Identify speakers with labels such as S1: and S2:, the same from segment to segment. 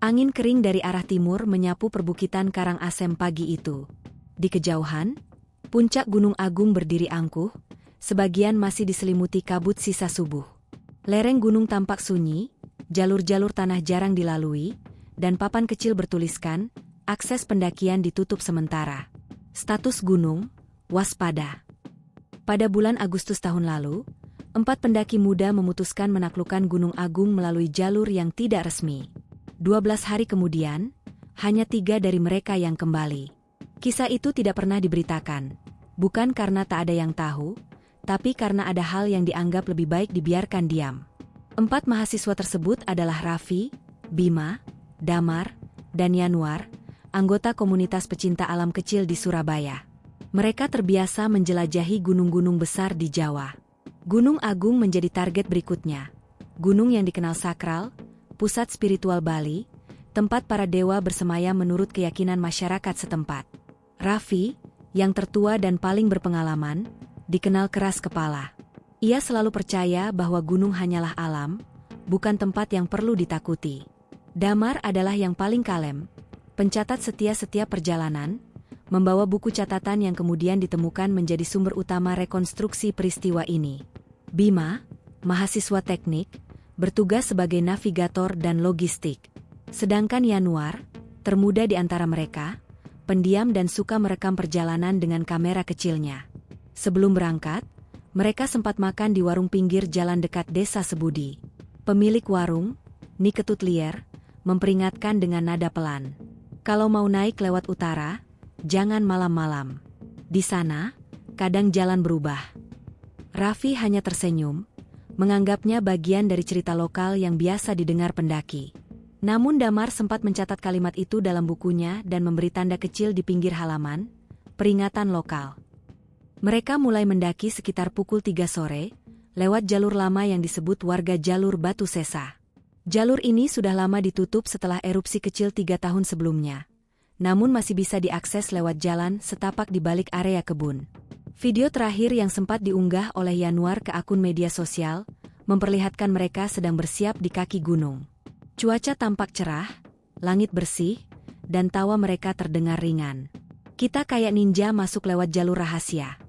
S1: Angin kering dari arah timur menyapu perbukitan Karangasem pagi itu. Di kejauhan, puncak Gunung Agung berdiri angkuh, sebagian masih diselimuti kabut sisa subuh. Lereng gunung tampak sunyi, jalur-jalur tanah jarang dilalui, dan papan kecil bertuliskan, akses pendakian ditutup sementara. Status gunung, waspada. Pada bulan Agustus tahun lalu, 4 pendaki muda memutuskan menaklukkan Gunung Agung melalui jalur yang tidak resmi. 12 hari kemudian, hanya 3 dari mereka yang kembali. Kisah itu tidak pernah diberitakan, bukan karena tak ada yang tahu, tapi karena ada hal yang dianggap lebih baik dibiarkan diam. 4 mahasiswa tersebut adalah Raffi, Bima, Damar, dan Yanuar, anggota komunitas pecinta alam kecil di Surabaya. Mereka terbiasa menjelajahi gunung-gunung besar di Jawa. Gunung Agung menjadi target berikutnya. Gunung yang dikenal sakral, pusat spiritual Bali, tempat para dewa bersemayam menurut keyakinan masyarakat setempat. Raffi, yang tertua dan paling berpengalaman, dikenal keras kepala. Ia selalu percaya bahwa gunung hanyalah alam, bukan tempat yang perlu ditakuti. Damar adalah yang paling kalem, pencatat setia setiap perjalanan, membawa buku catatan yang kemudian ditemukan menjadi sumber utama rekonstruksi peristiwa ini. Bima, mahasiswa teknik, bertugas sebagai navigator dan logistik. Sedangkan Yanuar, termuda di antara mereka, pendiam dan suka merekam perjalanan dengan kamera kecilnya. Sebelum berangkat, mereka sempat makan di warung pinggir jalan dekat desa Sebudi. Pemilik warung, Niketut Lier, memperingatkan dengan nada pelan. Kalau mau naik lewat utara, jangan malam-malam. Di sana, kadang jalan berubah. Raffi hanya tersenyum, menganggapnya bagian dari cerita lokal yang biasa didengar pendaki. Namun Damar sempat mencatat kalimat itu dalam bukunya dan memberi tanda kecil di pinggir halaman, peringatan lokal. Mereka mulai mendaki sekitar pukul 3 sore, lewat jalur lama yang disebut warga jalur Batu Sesa. Jalur ini sudah lama ditutup setelah erupsi kecil 3 tahun sebelumnya, namun masih bisa diakses lewat jalan setapak di balik area kebun. Video terakhir yang sempat diunggah oleh Yanuar ke akun media sosial, memperlihatkan mereka sedang bersiap di kaki gunung. Cuaca tampak cerah, langit bersih, dan tawa mereka terdengar ringan. Kita kayak ninja masuk lewat jalur rahasia,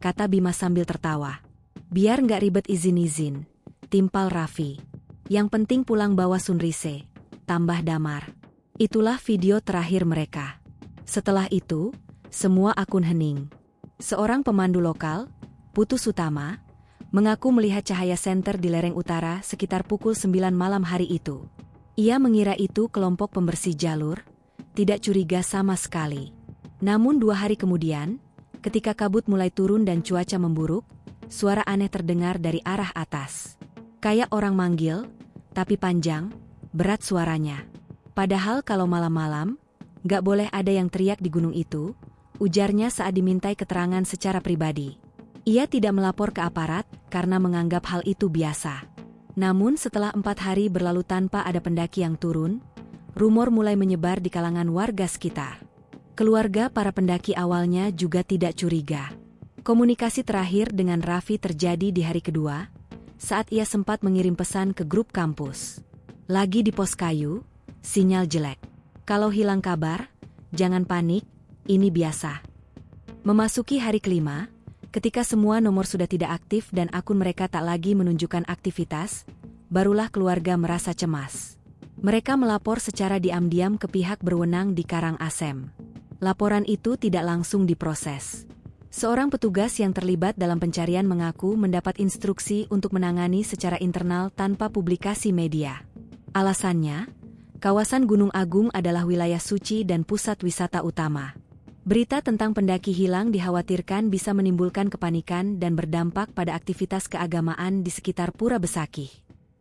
S1: kata Bima sambil tertawa. Biar nggak ribet izin-izin, timpal Raffi. Yang penting pulang bawa sunrise, tambah Damar. Itulah video terakhir mereka. Setelah itu, semua akun hening. Seorang pemandu lokal, Putu Sutama, mengaku melihat cahaya senter di lereng utara sekitar pukul 9 malam hari itu. Ia mengira itu kelompok pembersih jalur, tidak curiga sama sekali. Namun 2 hari kemudian, ketika kabut mulai turun dan cuaca memburuk, suara aneh terdengar dari arah atas. Kayak orang manggil, tapi panjang, berat suaranya. Padahal kalau malam-malam, nggak boleh ada yang teriak di gunung itu, ujarnya saat dimintai keterangan secara pribadi. Ia tidak melapor ke aparat karena menganggap hal itu biasa. Namun setelah 4 hari berlalu tanpa ada pendaki yang turun, rumor mulai menyebar di kalangan warga sekitar. Keluarga para pendaki awalnya juga tidak curiga. Komunikasi terakhir dengan Raffi terjadi di hari kedua, saat ia sempat mengirim pesan ke grup kampus. Lagi di pos kayu, sinyal jelek. Kalau hilang kabar, jangan panik, ini biasa. Memasuki hari kelima, ketika semua nomor sudah tidak aktif dan akun mereka tak lagi menunjukkan aktivitas, barulah keluarga merasa cemas. Mereka melapor secara diam-diam ke pihak berwenang di Karangasem. Laporan itu tidak langsung diproses. Seorang petugas yang terlibat dalam pencarian mengaku mendapat instruksi untuk menangani secara internal tanpa publikasi media. Alasannya, kawasan Gunung Agung adalah wilayah suci dan pusat wisata utama. Berita tentang pendaki hilang dikhawatirkan bisa menimbulkan kepanikan dan berdampak pada aktivitas keagamaan di sekitar Pura Besakih.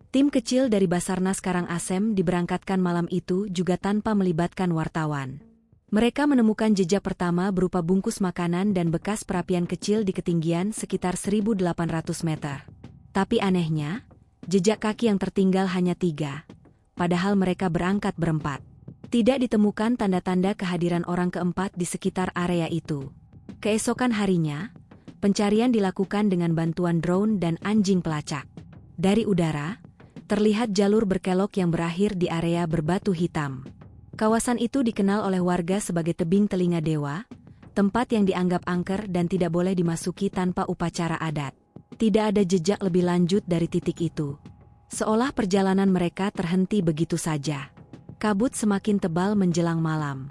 S1: Tim kecil dari Basarnas Karangasem diberangkatkan malam itu juga tanpa melibatkan wartawan. Mereka menemukan jejak pertama berupa bungkus makanan dan bekas perapian kecil di ketinggian sekitar 1.800 meter. Tapi anehnya, jejak kaki yang tertinggal hanya 3, padahal mereka berangkat berempat. Tidak ditemukan tanda-tanda kehadiran orang keempat di sekitar area itu. Keesokan harinya, pencarian dilakukan dengan bantuan drone dan anjing pelacak. Dari udara, Terlihat jalur berkelok yang berakhir di area berbatu hitam. Kawasan itu dikenal oleh warga sebagai tebing telinga dewa, tempat yang dianggap angker dan tidak boleh dimasuki tanpa upacara adat. Tidak ada jejak lebih lanjut dari titik itu. Seolah perjalanan mereka terhenti begitu saja. Kabut semakin tebal menjelang malam.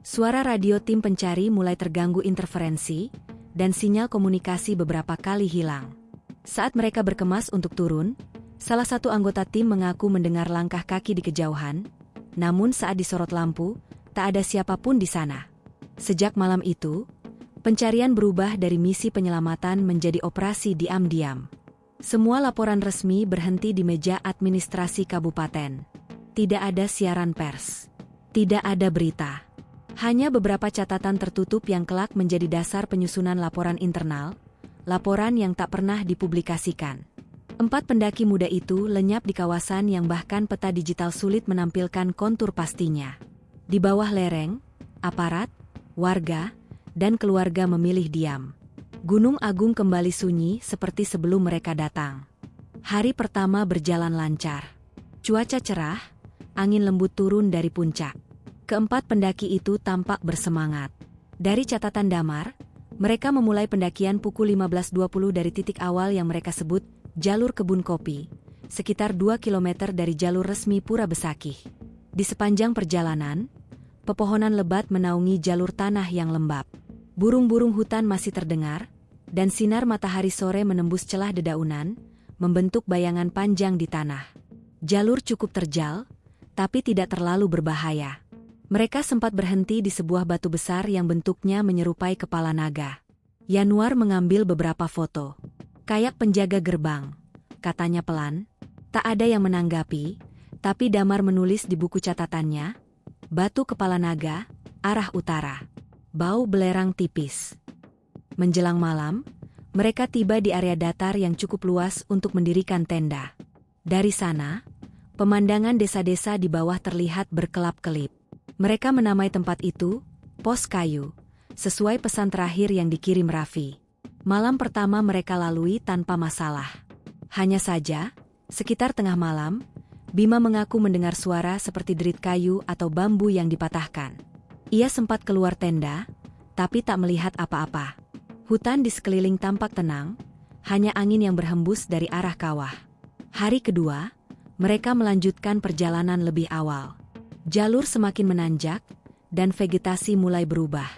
S1: Suara radio tim pencari mulai terganggu interferensi, dan sinyal komunikasi beberapa kali hilang. Saat mereka berkemas untuk turun, salah satu anggota tim mengaku mendengar langkah kaki di kejauhan, namun saat disorot lampu, tak ada siapapun di sana. Sejak malam itu, pencarian berubah dari misi penyelamatan menjadi operasi diam-diam. Semua laporan resmi berhenti di meja administrasi kabupaten. Tidak ada siaran pers. Tidak ada berita. Hanya beberapa catatan tertutup yang kelak menjadi dasar penyusunan laporan internal, laporan yang tak pernah dipublikasikan. 4 pendaki muda itu lenyap di kawasan yang bahkan peta digital sulit menampilkan kontur pastinya. Di bawah lereng, aparat, warga, dan keluarga memilih diam. Gunung Agung kembali sunyi seperti sebelum mereka datang. Hari pertama berjalan lancar. Cuaca cerah, angin lembut turun dari puncak. Keempat pendaki itu tampak bersemangat. Dari catatan Damar, mereka memulai pendakian pukul 15.20 dari titik awal yang mereka sebut Jalur Kebun Kopi, sekitar 2 km dari jalur resmi Pura Besakih. Di sepanjang perjalanan, pepohonan lebat menaungi jalur tanah yang lembab. Burung-burung hutan masih terdengar, dan sinar matahari sore menembus celah dedaunan, membentuk bayangan panjang di tanah. Jalur cukup terjal, tapi tidak terlalu berbahaya. Mereka sempat berhenti di sebuah batu besar yang bentuknya menyerupai kepala naga. Yanuar mengambil beberapa foto. "Kayak penjaga gerbang," katanya pelan. Tak ada yang menanggapi, tapi Damar menulis di buku catatannya, "Batu kepala naga, arah utara. Bau belerang tipis." Menjelang malam, mereka tiba di area datar yang cukup luas untuk mendirikan tenda. Dari sana, pemandangan desa-desa di bawah terlihat berkelap-kelip. Mereka menamai tempat itu Pos Kayu, sesuai pesan terakhir yang dikirim Raffi. Malam pertama mereka lalui tanpa masalah. Hanya saja, sekitar tengah malam, Bima mengaku mendengar suara seperti derit kayu atau bambu yang dipatahkan. Ia sempat keluar tenda, tapi tak melihat apa-apa. Hutan di sekeliling tampak tenang, hanya angin yang berhembus dari arah kawah. Hari kedua, mereka melanjutkan perjalanan lebih awal. Jalur semakin menanjak, dan vegetasi mulai berubah.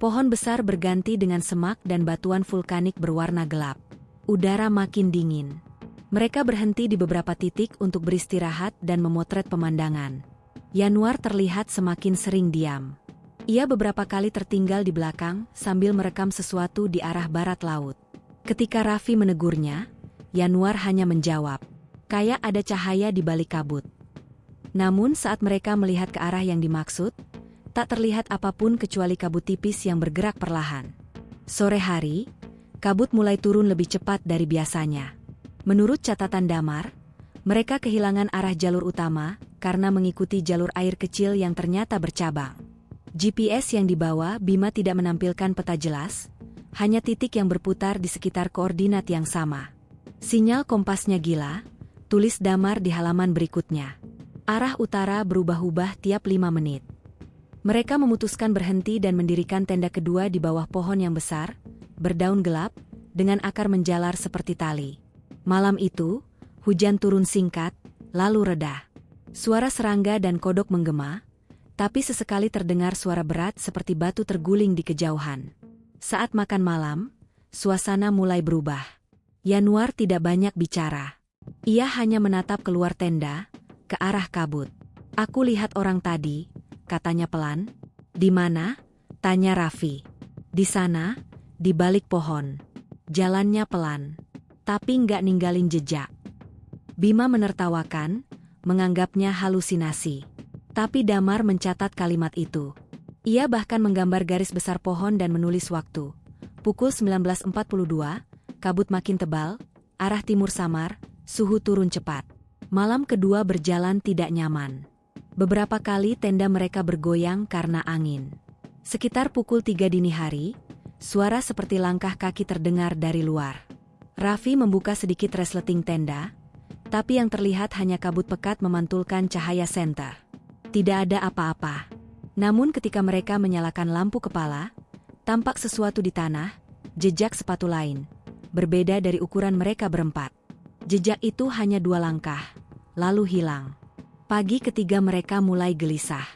S1: Pohon besar berganti dengan semak dan batuan vulkanik berwarna gelap. Udara makin dingin. Mereka berhenti di beberapa titik untuk beristirahat dan memotret pemandangan. Yanuar terlihat semakin sering diam. Ia beberapa kali tertinggal di belakang sambil merekam sesuatu di arah barat laut. Ketika Raffi menegurnya, Yanuar hanya menjawab, "Kayak ada cahaya di balik kabut." Namun saat mereka melihat ke arah yang dimaksud, tak terlihat apapun kecuali kabut tipis yang bergerak perlahan. Sore hari, kabut mulai turun lebih cepat dari biasanya. Menurut catatan Damar, mereka kehilangan arah jalur utama karena mengikuti jalur air kecil yang ternyata bercabang. GPS yang dibawa Bima tidak menampilkan peta jelas, hanya titik yang berputar di sekitar koordinat yang sama. "Sinyal kompasnya gila," tulis Damar di halaman berikutnya. Arah utara berubah-ubah tiap 5 menit. Mereka memutuskan berhenti dan mendirikan tenda kedua di bawah pohon yang besar, berdaun gelap, dengan akar menjalar seperti tali. Malam itu, hujan turun singkat, lalu reda. Suara serangga dan kodok menggema, tapi sesekali terdengar suara berat seperti batu terguling di kejauhan. Saat makan malam, suasana mulai berubah. Yanuar tidak banyak bicara. Ia hanya menatap keluar tenda, ke arah kabut. "Aku lihat orang tadi," katanya pelan. "Di mana?" tanya Raffi. "Di sana, di balik pohon." Jalannya pelan, tapi nggak ninggalin jejak. Bima menertawakan, menganggapnya halusinasi. Tapi Damar mencatat kalimat itu. Ia bahkan menggambar garis besar pohon dan menulis waktu. Pukul 19.42, kabut makin tebal, arah timur samar, suhu turun cepat. Malam kedua berjalan tidak nyaman. Beberapa kali tenda mereka bergoyang karena angin. Sekitar pukul 3 dini hari, suara seperti langkah kaki terdengar dari luar. Raffi membuka sedikit resleting tenda, Tapi yang terlihat hanya kabut pekat memantulkan cahaya senter. Tidak ada apa-apa. Namun ketika mereka menyalakan lampu kepala, tampak sesuatu di tanah, jejak sepatu lain. Berbeda dari ukuran mereka berempat. Jejak itu hanya 2 langkah, lalu hilang. Pagi ketiga mereka mulai gelisah.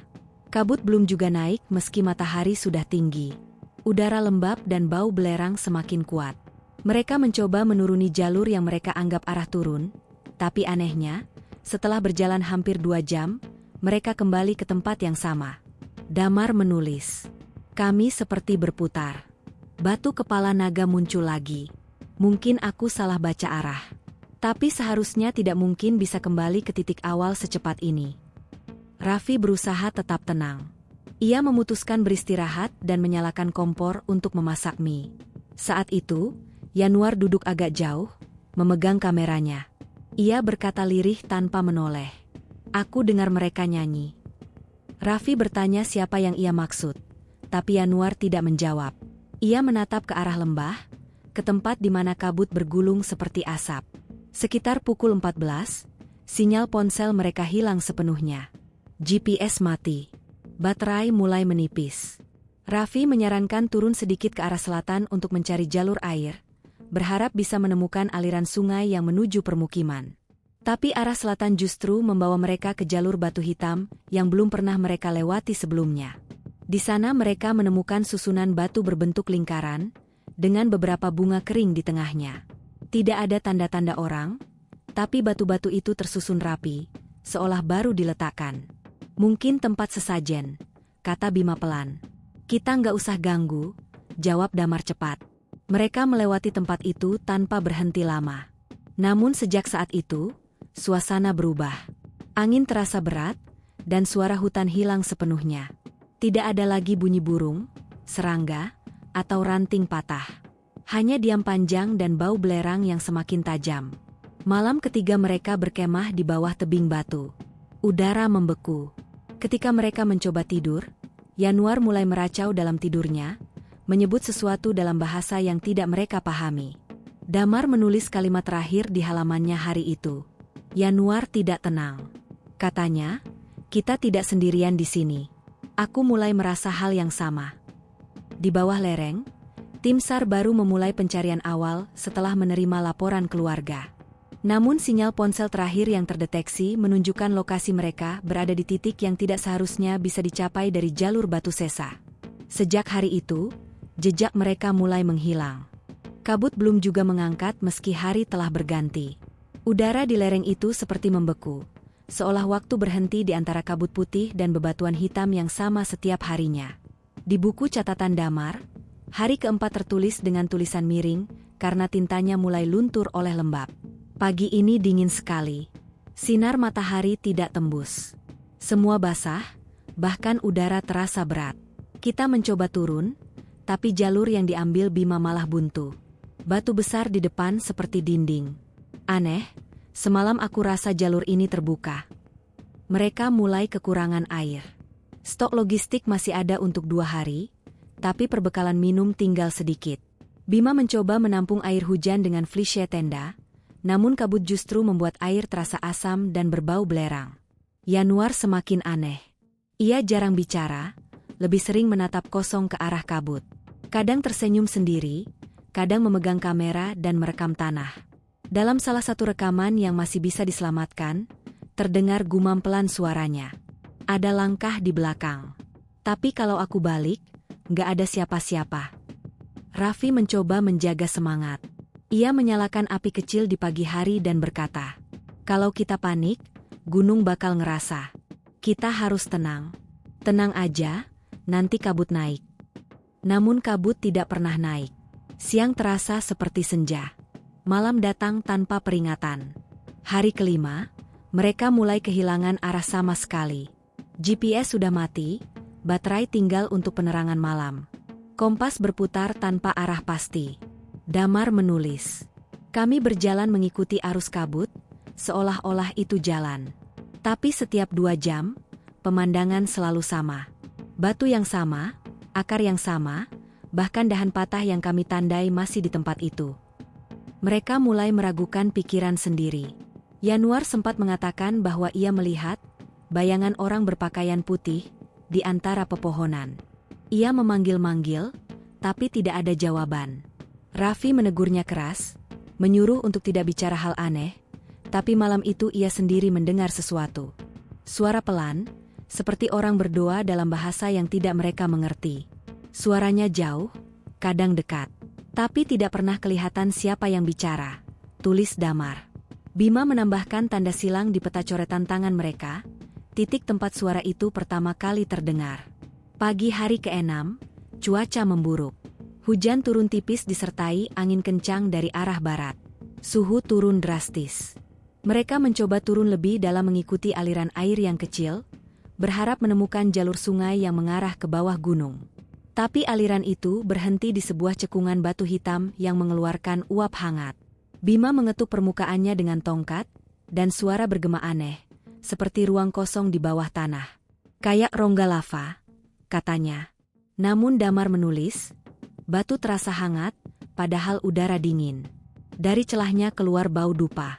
S1: Kabut belum juga naik meski matahari sudah tinggi. Udara lembab dan bau belerang semakin kuat. Mereka mencoba menuruni jalur yang mereka anggap arah turun, tapi anehnya, setelah berjalan hampir 2 jam, mereka kembali ke tempat yang sama. Damar menulis, "Kami seperti berputar." Batu kepala naga muncul lagi. Mungkin aku salah baca arah. Tapi seharusnya tidak mungkin bisa kembali ke titik awal secepat ini. Raffi berusaha tetap tenang. Ia memutuskan beristirahat dan menyalakan kompor untuk memasak mie. Saat itu, Yanuar duduk agak jauh, memegang kameranya. Ia berkata lirih tanpa menoleh. "Aku dengar mereka nyanyi." Raffi bertanya siapa yang ia maksud, tapi Yanuar tidak menjawab. Ia menatap ke arah lembah, ke tempat di mana kabut bergulung seperti asap. Sekitar pukul 14, sinyal ponsel mereka hilang sepenuhnya. GPS mati. Baterai mulai menipis. Raffi menyarankan turun sedikit ke arah selatan untuk mencari jalur air, berharap bisa menemukan aliran sungai yang menuju permukiman. Tapi arah selatan justru membawa mereka ke jalur batu hitam yang belum pernah mereka lewati sebelumnya. Di sana mereka menemukan susunan batu berbentuk lingkaran, dengan beberapa bunga kering di tengahnya. Tidak ada tanda-tanda orang, tapi batu-batu itu tersusun rapi, seolah baru diletakkan. "Mungkin tempat sesajen," kata Bima pelan. "Kita nggak usah ganggu," jawab Damar cepat. Mereka melewati tempat itu tanpa berhenti lama. Namun sejak saat itu, suasana berubah. Angin terasa berat, dan suara hutan hilang sepenuhnya. Tidak ada lagi bunyi burung, serangga, atau ranting patah. Hanya diam panjang dan bau belerang yang semakin tajam. Malam ketiga mereka berkemah di bawah tebing batu. Udara membeku. Ketika mereka mencoba tidur, Yanuar mulai meracau dalam tidurnya, menyebut sesuatu dalam bahasa yang tidak mereka pahami. Damar menulis kalimat terakhir di halamannya hari itu. Yanuar tidak tenang. Katanya, "Kita tidak sendirian di sini. Aku mulai merasa hal yang sama." Di bawah lereng, tim SAR baru memulai pencarian awal setelah menerima laporan keluarga. Namun sinyal ponsel terakhir yang terdeteksi menunjukkan lokasi mereka berada di titik yang tidak seharusnya bisa dicapai dari jalur batu sesa. Sejak hari itu, jejak mereka mulai menghilang. Kabut belum juga mengangkat meski hari telah berganti. Udara di lereng itu seperti membeku, seolah waktu berhenti di antara kabut putih dan bebatuan hitam yang sama setiap harinya. Di buku catatan Damar, hari keempat tertulis dengan tulisan miring karena tintanya mulai luntur oleh lembab. Pagi ini dingin sekali. Sinar matahari tidak tembus. Semua basah, bahkan udara terasa berat. Kita mencoba turun, tapi jalur yang diambil Bima malah buntu. Batu besar di depan seperti dinding. Aneh, semalam aku rasa jalur ini terbuka. Mereka mulai kekurangan air. Stok logistik masih ada untuk 2 hari, tapi perbekalan minum tinggal sedikit. Bima mencoba menampung air hujan dengan flishe tenda, namun kabut justru membuat air terasa asam dan berbau belerang. Yanuar semakin aneh. Ia jarang bicara, lebih sering menatap kosong ke arah kabut. Kadang tersenyum sendiri, kadang memegang kamera dan merekam tanah. Dalam salah satu rekaman yang masih bisa diselamatkan, terdengar gumam pelan suaranya. "Ada langkah di belakang. Tapi kalau aku balik, nggak ada siapa-siapa." Raffi mencoba menjaga semangat. Ia menyalakan api kecil di pagi hari dan berkata, "Kalau kita panik, gunung bakal ngerasa. Kita harus tenang. Tenang aja, nanti kabut naik." Namun kabut tidak pernah naik. Siang terasa seperti senja. Malam datang tanpa peringatan. Hari kelima, mereka mulai kehilangan arah sama sekali. GPS sudah mati, baterai tinggal untuk penerangan malam. Kompas berputar tanpa arah pasti. Damar menulis, "Kami berjalan mengikuti arus kabut, seolah-olah itu jalan. Tapi setiap 2 jam, pemandangan selalu sama. Batu yang sama, akar yang sama, bahkan dahan patah yang kami tandai masih di tempat itu." Mereka mulai meragukan pikiran sendiri. Yanuar sempat mengatakan bahwa ia melihat bayangan orang berpakaian putih di antara pepohonan. Ia memanggil-manggil, tapi tidak ada jawaban. Raffi menegurnya keras, menyuruh untuk tidak bicara hal aneh, tapi malam itu ia sendiri mendengar sesuatu. Suara pelan, seperti orang berdoa dalam bahasa yang tidak mereka mengerti. Suaranya jauh, kadang dekat, tapi tidak pernah kelihatan siapa yang bicara, tulis Damar. Bima menambahkan tanda silang di peta coretan tangan mereka, titik tempat suara itu pertama kali terdengar. Pagi hari ke-6, cuaca memburuk. Hujan turun tipis disertai angin kencang dari arah barat. Suhu turun drastis. Mereka mencoba turun lebih dalam mengikuti aliran air yang kecil, berharap menemukan jalur sungai yang mengarah ke bawah gunung. Tapi aliran itu berhenti di sebuah cekungan batu hitam yang mengeluarkan uap hangat. Bima mengetuk permukaannya dengan tongkat, dan suara bergema aneh, seperti ruang kosong di bawah tanah. Kayak rongga lava, katanya. Namun Damar menulis, batu terasa hangat, padahal udara dingin. Dari celahnya keluar bau dupa.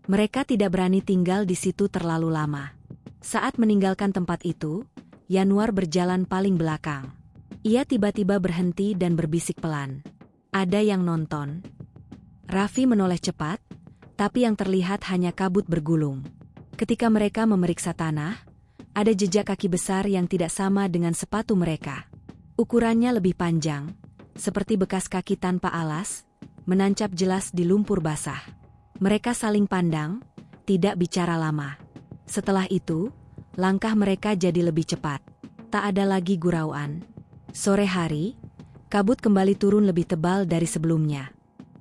S1: Mereka tidak berani tinggal di situ terlalu lama. Saat meninggalkan tempat itu, Yanuar berjalan paling belakang. Ia tiba-tiba berhenti dan berbisik pelan. Ada yang nonton. Raffi menoleh cepat, tapi yang terlihat hanya kabut bergulung. Ketika mereka memeriksa tanah, ada jejak kaki besar yang tidak sama dengan sepatu mereka. Ukurannya lebih panjang, seperti bekas kaki tanpa alas, menancap jelas di lumpur basah. Mereka saling pandang, tidak bicara lama. Setelah itu, langkah mereka jadi lebih cepat. Tak ada lagi gurauan. Sore hari, kabut kembali turun lebih tebal dari sebelumnya.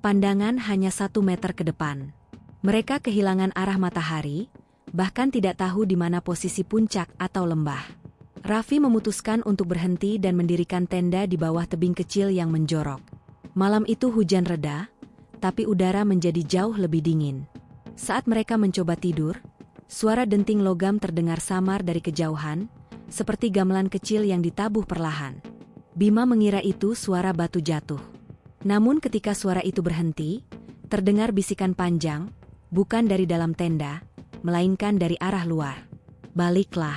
S1: Pandangan hanya 1 meter ke depan. Mereka kehilangan arah matahari, bahkan tidak tahu di mana posisi puncak atau lembah. Raffi memutuskan untuk berhenti dan mendirikan tenda di bawah tebing kecil yang menjorok. Malam itu hujan reda, tapi udara menjadi jauh lebih dingin. Saat mereka mencoba tidur, suara denting logam terdengar samar dari kejauhan, seperti gamelan kecil yang ditabuh perlahan. Bima mengira itu suara batu jatuh. Namun ketika suara itu berhenti, terdengar bisikan panjang, bukan dari dalam tenda, melainkan dari arah luar. Baliklah.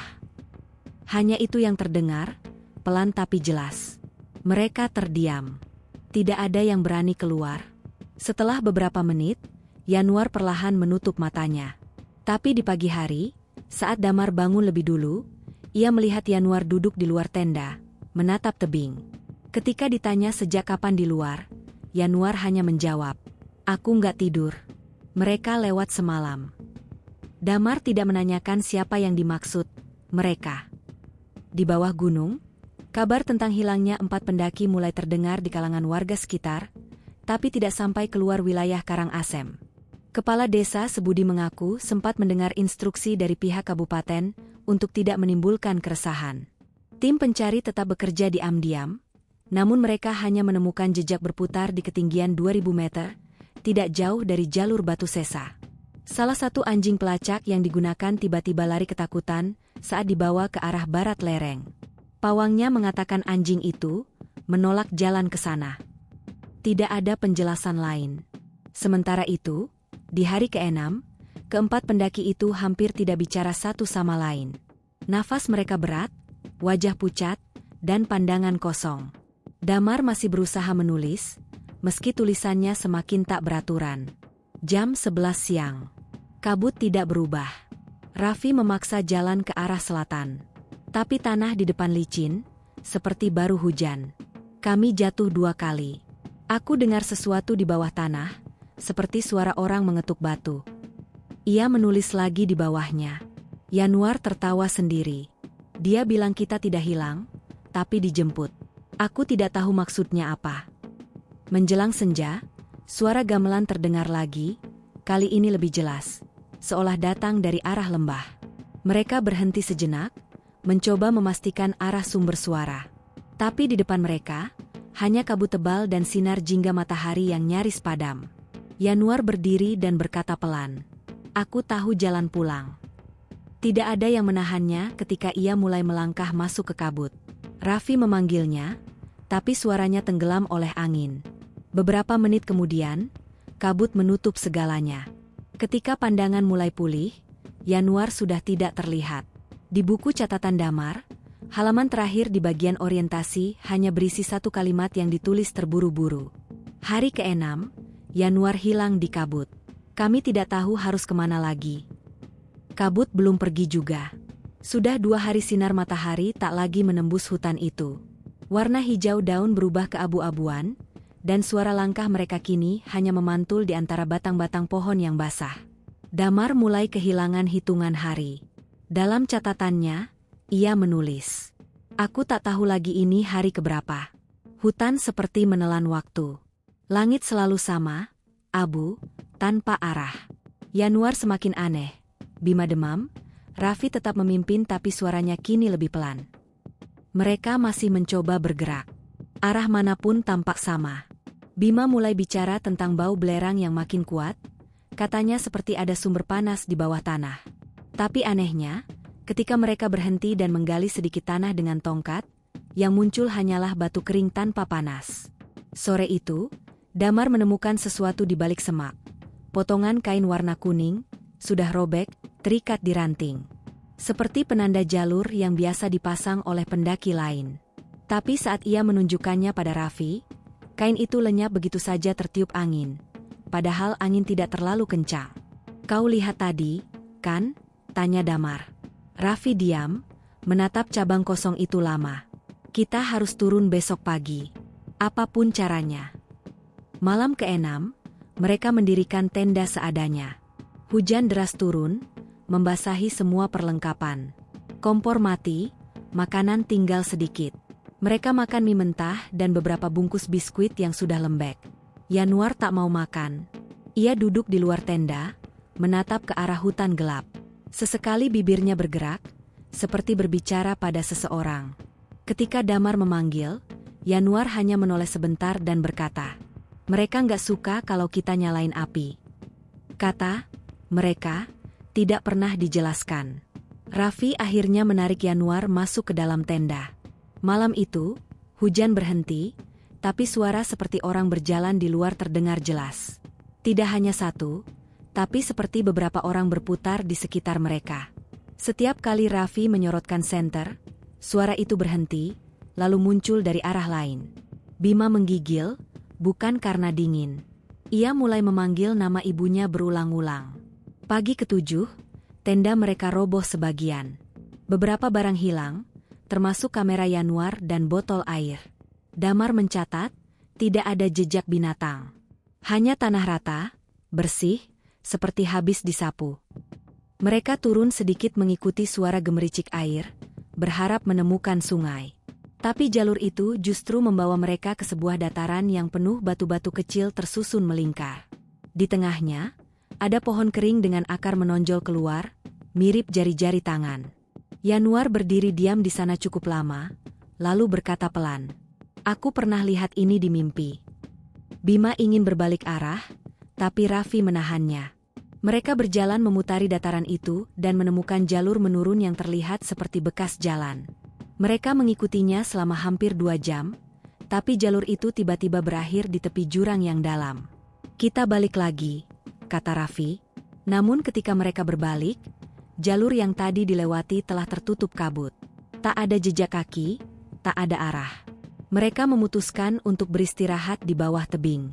S1: Hanya itu yang terdengar, pelan tapi jelas. Mereka terdiam. Tidak ada yang berani keluar. Setelah beberapa menit, Yanuar perlahan menutup matanya. Tapi di pagi hari, saat Damar bangun lebih dulu, ia melihat Yanuar duduk di luar tenda, menatap tebing. Ketika ditanya sejak kapan di luar, Yanuar hanya menjawab, "Aku nggak tidur. Mereka lewat semalam." Damar tidak menanyakan siapa yang dimaksud, mereka. Di bawah gunung, kabar tentang hilangnya 4 pendaki mulai terdengar di kalangan warga sekitar, tapi tidak sampai keluar wilayah Karangasem. Kepala desa Sebudi mengaku sempat mendengar instruksi dari pihak kabupaten untuk tidak menimbulkan keresahan. Tim pencari tetap bekerja diam-diam, namun mereka hanya menemukan jejak berputar di ketinggian 2000 meter, tidak jauh dari jalur batu sesa. Salah satu anjing pelacak yang digunakan tiba-tiba lari ketakutan saat dibawa ke arah barat lereng. Pawangnya mengatakan anjing itu menolak jalan ke sana. Tidak ada penjelasan lain. Sementara itu, di hari ke-6, keempat pendaki itu hampir tidak bicara satu sama lain. Nafas mereka berat, wajah pucat, dan pandangan kosong. Damar masih berusaha menulis, meski tulisannya semakin tak beraturan. Jam 11 siang. Kabut tidak berubah. Raffi memaksa jalan ke arah selatan. Tapi tanah di depan licin, seperti baru hujan. Kami jatuh 2 kali. Aku dengar sesuatu di bawah tanah, seperti suara orang mengetuk batu. Ia menulis lagi di bawahnya. Yanuar tertawa sendiri. Dia bilang kita tidak hilang, tapi dijemput. Aku tidak tahu maksudnya apa. Menjelang senja, suara gamelan terdengar lagi, kali ini lebih jelas, seolah datang dari arah lembah. Mereka berhenti sejenak, mencoba memastikan arah sumber suara. Tapi di depan mereka, hanya kabut tebal dan sinar jingga matahari yang nyaris padam. Yanuar berdiri dan berkata pelan, "Aku tahu jalan pulang." Tidak ada yang menahannya ketika ia mulai melangkah masuk ke kabut. Raffi memanggilnya, tapi suaranya tenggelam oleh angin. Beberapa menit kemudian, kabut menutup segalanya. Ketika pandangan mulai pulih, Yanuar sudah tidak terlihat. Di buku catatan Damar, halaman terakhir di bagian orientasi hanya berisi satu kalimat yang ditulis terburu-buru. Hari ke-6, Yanuar hilang di kabut. Kami tidak tahu harus kemana lagi. Kabut belum pergi juga. Sudah 2 hari sinar matahari tak lagi menembus hutan itu. Warna hijau daun berubah ke abu-abuan, dan suara langkah mereka kini hanya memantul di antara batang-batang pohon yang basah. Damar mulai kehilangan hitungan hari. Dalam catatannya, ia menulis, "Aku tak tahu lagi ini hari keberapa." Hutan seperti menelan waktu. Langit selalu sama, abu, tanpa arah. Yanuar semakin aneh. Bima demam, Raffi tetap memimpin tapi suaranya kini lebih pelan. Mereka masih mencoba bergerak. Arah manapun tampak sama. Bima mulai bicara tentang bau belerang yang makin kuat, katanya seperti ada sumber panas di bawah tanah. Tapi anehnya, ketika mereka berhenti dan menggali sedikit tanah dengan tongkat, yang muncul hanyalah batu kering tanpa panas. Sore itu, Damar menemukan sesuatu di balik semak. Potongan kain warna kuning, sudah robek, terikat di ranting. Seperti penanda jalur yang biasa dipasang oleh pendaki lain. Tapi saat ia menunjukkannya pada Raffi, kain itu lenyap begitu saja tertiup angin. Padahal angin tidak terlalu kencang. "Kau lihat tadi, kan?" tanya Damar. Raffi diam, menatap cabang kosong itu lama. "Kita harus turun besok pagi. Apapun caranya." Malam ke-6, mereka mendirikan tenda seadanya. Hujan deras turun, membasahi semua perlengkapan. Kompor mati, makanan tinggal sedikit. Mereka makan mie mentah dan beberapa bungkus biskuit yang sudah lembek. Yanuar tak mau makan. Ia duduk di luar tenda, menatap ke arah hutan gelap. Sesekali bibirnya bergerak, seperti berbicara pada seseorang. Ketika Damar memanggil, Yanuar hanya menoleh sebentar dan berkata, "Mereka nggak suka kalau kita nyalain api." Kata "mereka" tidak pernah dijelaskan. Raffi akhirnya menarik Yanuar masuk ke dalam tenda. Malam itu, hujan berhenti, tapi suara seperti orang berjalan di luar terdengar jelas. Tidak hanya satu, tapi seperti beberapa orang berputar di sekitar mereka. Setiap kali Raffi menyorotkan senter, suara itu berhenti, lalu muncul dari arah lain. Bima menggigil, bukan karena dingin. Ia mulai memanggil nama ibunya berulang-ulang. Pagi ke-7, tenda mereka roboh sebagian. Beberapa barang hilang, termasuk kamera Yanuar dan botol air. Damar mencatat, tidak ada jejak binatang. Hanya tanah rata, bersih, seperti habis disapu. Mereka turun sedikit mengikuti suara gemericik air, berharap menemukan sungai. Tapi jalur itu justru membawa mereka ke sebuah dataran yang penuh batu-batu kecil tersusun melingkar. Di tengahnya, ada pohon kering dengan akar menonjol keluar, mirip jari-jari tangan. Yanuar berdiri diam di sana cukup lama, lalu berkata pelan, "Aku pernah lihat ini di mimpi." Bima ingin berbalik arah, tapi Raffi menahannya. Mereka berjalan memutari dataran itu dan menemukan jalur menurun yang terlihat seperti bekas jalan. Mereka mengikutinya selama hampir 2 jam, tapi jalur itu tiba-tiba berakhir di tepi jurang yang dalam. "Kita balik lagi," kata Raffi. Namun ketika mereka berbalik, jalur yang tadi dilewati telah tertutup kabut. Tak ada jejak kaki, tak ada arah. Mereka memutuskan untuk beristirahat di bawah tebing.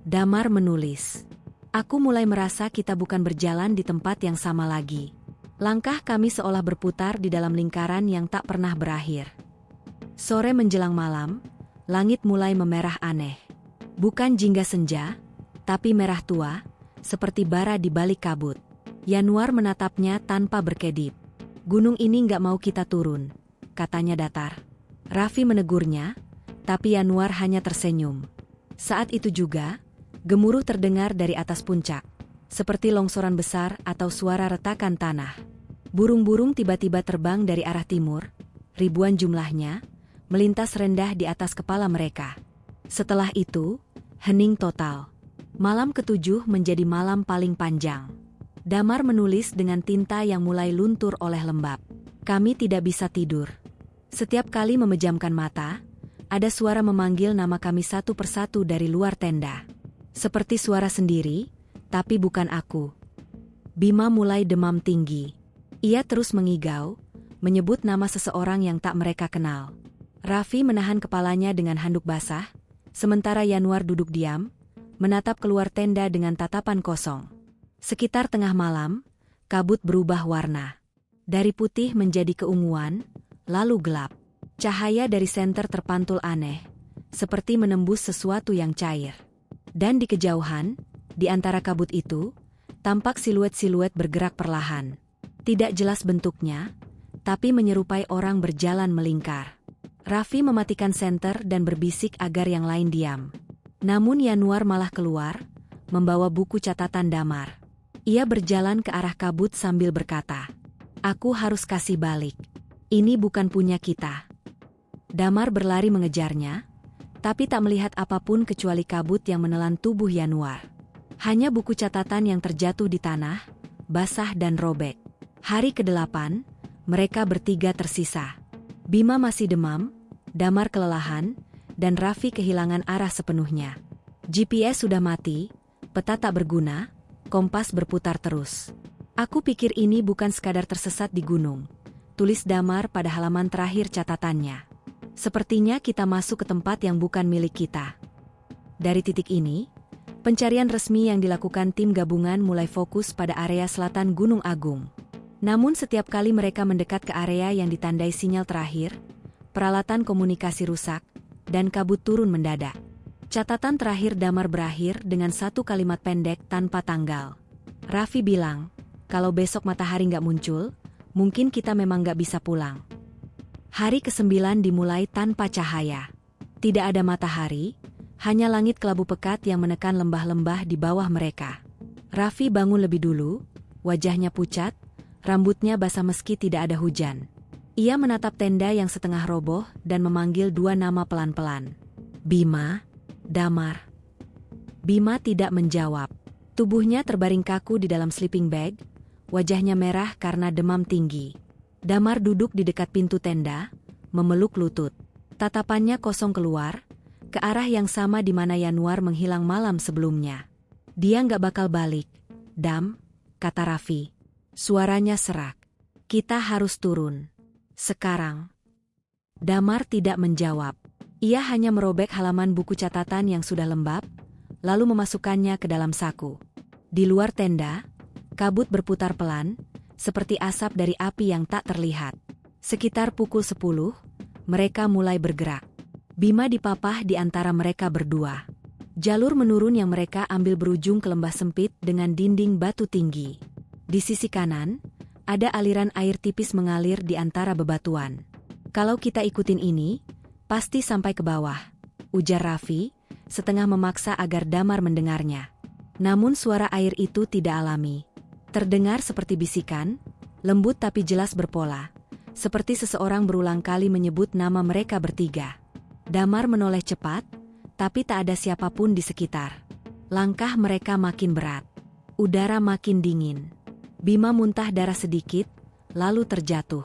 S1: Damar menulis, "Aku mulai merasa kita bukan berjalan di tempat yang sama lagi. Langkah kami seolah berputar di dalam lingkaran yang tak pernah berakhir." Sore menjelang malam, langit mulai memerah aneh. Bukan jingga senja, tapi merah tua, seperti bara di balik kabut. Yanuar menatapnya tanpa berkedip. "Gunung ini nggak mau kita turun," katanya datar. Raffi menegurnya, tapi Yanuar hanya tersenyum. Saat itu juga, gemuruh terdengar dari atas puncak, seperti longsoran besar atau suara retakan tanah. Burung-burung tiba-tiba terbang dari arah timur, ribuan jumlahnya, melintas rendah di atas kepala mereka. Setelah itu, hening total. Malam ke-7 menjadi malam paling panjang. Damar menulis dengan tinta yang mulai luntur oleh lembab. "Kami tidak bisa tidur. Setiap kali memejamkan mata, ada suara memanggil nama kami satu persatu dari luar tenda. Seperti suara sendiri, tapi bukan aku." Bima mulai demam tinggi. Ia terus mengigau, menyebut nama seseorang yang tak mereka kenal. Raffi menahan kepalanya dengan handuk basah, sementara Yanuar duduk diam, menatap keluar tenda dengan tatapan kosong. Sekitar tengah malam, kabut berubah warna. Dari putih menjadi keunguan, lalu gelap. Cahaya dari senter terpantul aneh, seperti menembus sesuatu yang cair. Dan di kejauhan, di antara kabut itu, tampak siluet-siluet bergerak perlahan. Tidak jelas bentuknya, tapi menyerupai orang berjalan melingkar. Raffi mematikan senter dan berbisik agar yang lain diam. Namun Yanuar malah keluar, membawa buku catatan Damar. Ia berjalan ke arah kabut sambil berkata, "Aku harus kasih balik. Ini bukan punya kita." Damar berlari mengejarnya, tapi tak melihat apapun kecuali kabut yang menelan tubuh Yanuar. Hanya buku catatan yang terjatuh di tanah, basah dan robek. Hari ke-8, mereka bertiga tersisa. Bima masih demam, Damar kelelahan, dan Raffi kehilangan arah sepenuhnya. GPS sudah mati, peta tak berguna, kompas berputar terus. "Aku pikir ini bukan sekadar tersesat di gunung," tulis Damar pada halaman terakhir catatannya. "Sepertinya kita masuk ke tempat yang bukan milik kita." Dari titik ini, pencarian resmi yang dilakukan tim gabungan mulai fokus pada area selatan Gunung Agung. Namun setiap kali mereka mendekat ke area yang ditandai sinyal terakhir, peralatan komunikasi rusak, dan kabut turun mendadak. Catatan terakhir Damar berakhir dengan satu kalimat pendek tanpa tanggal. Raffi bilang, "Kalau besok matahari nggak muncul, mungkin kita memang nggak bisa pulang." Hari ke-9 dimulai tanpa cahaya. Tidak ada matahari, hanya langit kelabu pekat yang menekan lembah-lembah di bawah mereka. Raffi bangun lebih dulu, wajahnya pucat, rambutnya basah meski tidak ada hujan. Ia menatap tenda yang setengah roboh dan memanggil dua nama pelan-pelan. "Bima, Damar." Bima tidak menjawab. Tubuhnya terbaring kaku di dalam sleeping bag, wajahnya merah karena demam tinggi. Damar duduk di dekat pintu tenda, memeluk lutut. Tatapannya kosong keluar, ke arah yang sama di mana Yanuar menghilang malam sebelumnya. "Dia nggak bakal balik, Dam," kata Raffi. Suaranya serak. "Kita harus turun. Sekarang." Damar tidak menjawab. Ia hanya merobek halaman buku catatan yang sudah lembab, lalu memasukkannya ke dalam saku. Di luar tenda, kabut berputar pelan, seperti asap dari api yang tak terlihat. Sekitar pukul 10, mereka mulai bergerak. Bima dipapah di antara mereka berdua. Jalur menurun yang mereka ambil berujung ke lembah sempit dengan dinding batu tinggi. Di sisi kanan, ada aliran air tipis mengalir di antara bebatuan. "Kalau kita ikutin ini, pasti sampai ke bawah," ujar Raffi, setengah memaksa agar Damar mendengarnya. Namun suara air itu tidak alami. Terdengar seperti bisikan, lembut tapi jelas berpola, seperti seseorang berulang kali menyebut nama mereka bertiga. Damar menoleh cepat, tapi tak ada siapapun di sekitar. Langkah mereka makin berat. Udara makin dingin. Bima muntah darah sedikit, lalu terjatuh.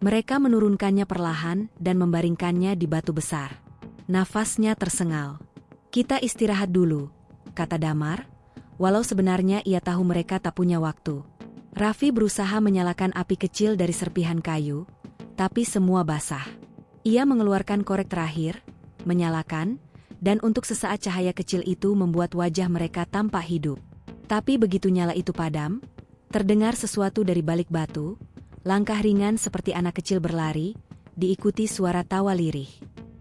S1: Mereka menurunkannya perlahan dan membaringkannya di batu besar. Nafasnya tersengal. "Kita istirahat dulu," kata Damar, walau sebenarnya ia tahu mereka tak punya waktu. Raffi berusaha menyalakan api kecil dari serpihan kayu, tapi semua basah. Ia mengeluarkan korek terakhir, menyalakan, dan untuk sesaat cahaya kecil itu membuat wajah mereka tampak hidup. Tapi begitu nyala itu padam, terdengar sesuatu dari balik batu, langkah ringan seperti anak kecil berlari, diikuti suara tawa lirih.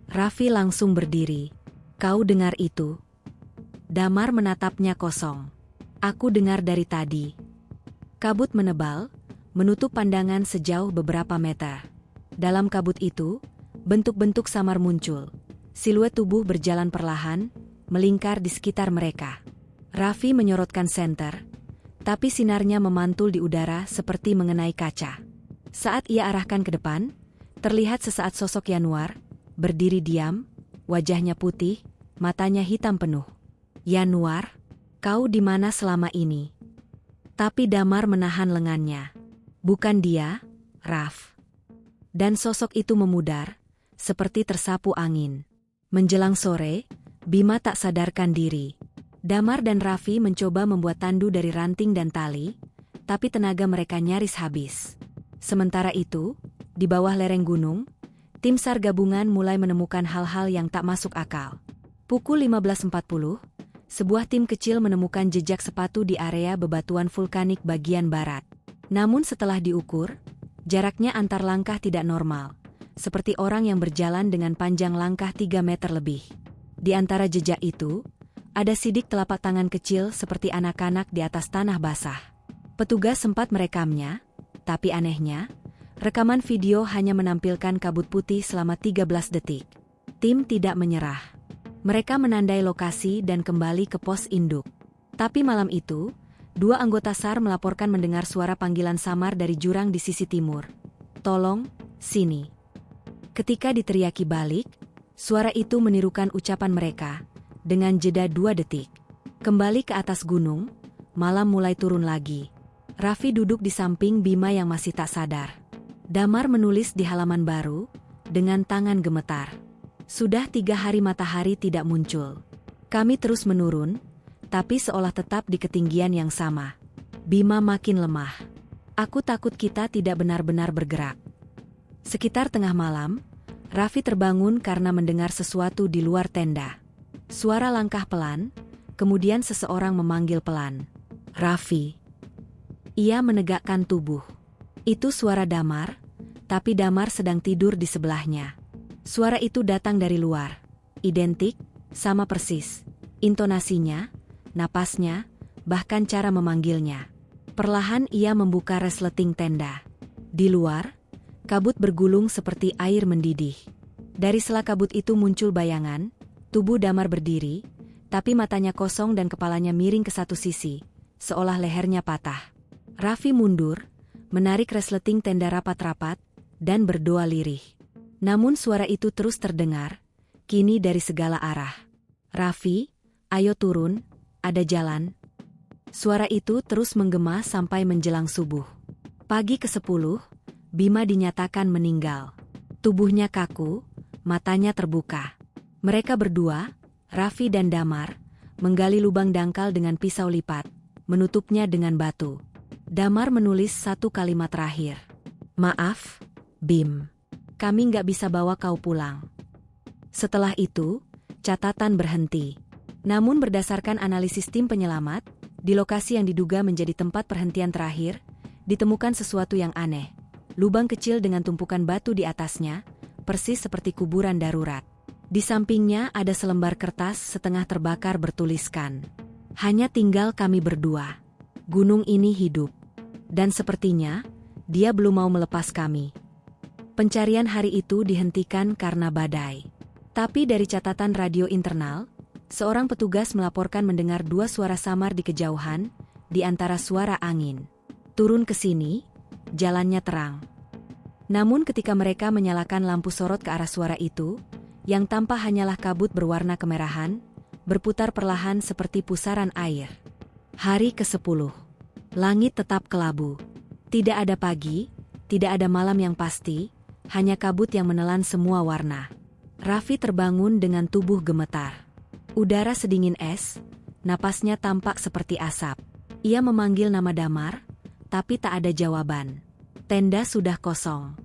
S1: Raffi langsung berdiri. "Kau dengar itu?" Damar menatapnya kosong. "Aku dengar dari tadi." Kabut menebal, menutup pandangan sejauh beberapa meter. Dalam kabut itu, bentuk-bentuk samar muncul. Siluet tubuh berjalan perlahan, melingkar di sekitar mereka. Raffi menyorotkan senter, tapi sinarnya memantul di udara seperti mengenai kaca. Saat ia arahkan ke depan, terlihat sesaat sosok Yanuar, berdiri diam, wajahnya putih, matanya hitam penuh. "Yanuar, kau di mana selama ini?" Tapi Damar menahan lengannya. "Bukan dia, Raf." Dan sosok itu memudar, seperti tersapu angin. Menjelang sore, Bima tak sadarkan diri. Damar dan Raffi mencoba membuat tandu dari ranting dan tali, tapi tenaga mereka nyaris habis. Sementara itu, di bawah lereng gunung, tim SAR gabungan mulai menemukan hal-hal yang tak masuk akal. Pukul 15.40, sebuah tim kecil menemukan jejak sepatu di area bebatuan vulkanik bagian barat. Namun setelah diukur, jaraknya antar langkah tidak normal, seperti orang yang berjalan dengan panjang langkah 3 meter lebih. Di antara jejak itu, ada sidik telapak tangan kecil seperti anak-anak di atas tanah basah. Petugas sempat merekamnya, tapi anehnya, rekaman video hanya menampilkan kabut putih selama 13 detik. Tim tidak menyerah. Mereka menandai lokasi dan kembali ke pos induk. Tapi malam itu, 2 anggota SAR melaporkan mendengar suara panggilan samar dari jurang di sisi timur. "Tolong, sini." Ketika diteriaki balik, suara itu menirukan ucapan mereka, dengan jeda 2 detik. Kembali ke atas gunung, malam mulai turun lagi. Raffi duduk di samping Bima yang masih tak sadar. Damar menulis di halaman baru, dengan tangan gemetar. "Sudah 3 hari matahari tidak muncul. Kami terus menurun, tapi seolah tetap di ketinggian yang sama. Bima makin lemah. Aku takut kita tidak benar-benar bergerak." Sekitar tengah malam, Raffi terbangun karena mendengar sesuatu di luar tenda. Suara langkah pelan, kemudian seseorang memanggil pelan. "Raffi." Ia menegakkan tubuh. Itu suara Damar, tapi Damar sedang tidur di sebelahnya. Suara itu datang dari luar. Identik, sama persis. Intonasinya, napasnya, bahkan cara memanggilnya. Perlahan ia membuka resleting tenda. Di luar, kabut bergulung seperti air mendidih. Dari sela kabut itu muncul bayangan, tubuh Damar berdiri, tapi matanya kosong dan kepalanya miring ke satu sisi, seolah lehernya patah. Raffi mundur, menarik resleting tenda rapat-rapat, dan berdoa lirih. Namun suara itu terus terdengar, kini dari segala arah. "Raffi, ayo turun, ada jalan." Suara itu terus menggema sampai menjelang subuh. Pagi ke-10, Bima dinyatakan meninggal. Tubuhnya kaku, matanya terbuka. Mereka berdua, Raffi dan Damar, menggali lubang dangkal dengan pisau lipat, menutupnya dengan batu. Damar menulis satu kalimat terakhir. "Maaf, Bim. Kami nggak bisa bawa kau pulang." Setelah itu, catatan berhenti. Namun berdasarkan analisis tim penyelamat, di lokasi yang diduga menjadi tempat perhentian terakhir, ditemukan sesuatu yang aneh. Lubang kecil dengan tumpukan batu di atasnya, persis seperti kuburan darurat. Di sampingnya ada selembar kertas setengah terbakar bertuliskan, "Hanya tinggal kami berdua. Gunung ini hidup. Dan sepertinya, dia belum mau melepas kami." Pencarian hari itu dihentikan karena badai. Tapi dari catatan radio internal, seorang petugas melaporkan mendengar 2 suara samar di kejauhan, di antara suara angin. "Turun ke sini, jalannya terang." Namun ketika mereka menyalakan lampu sorot ke arah suara itu, yang tampak hanyalah kabut berwarna kemerahan, berputar perlahan seperti pusaran air. Hari ke-10. Langit tetap kelabu. Tidak ada pagi, tidak ada malam yang pasti, hanya kabut yang menelan semua warna. Raffi terbangun dengan tubuh gemetar. Udara sedingin es, napasnya tampak seperti asap. Ia memanggil nama Damar, tapi tak ada jawaban. Tenda sudah kosong.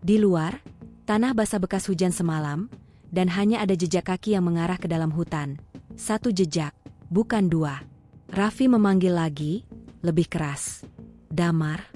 S1: Di luar, tanah basah bekas hujan semalam, dan hanya ada jejak kaki yang mengarah ke dalam hutan. 1 jejak, bukan 2. Raffi memanggil lagi, lebih keras. "Damar."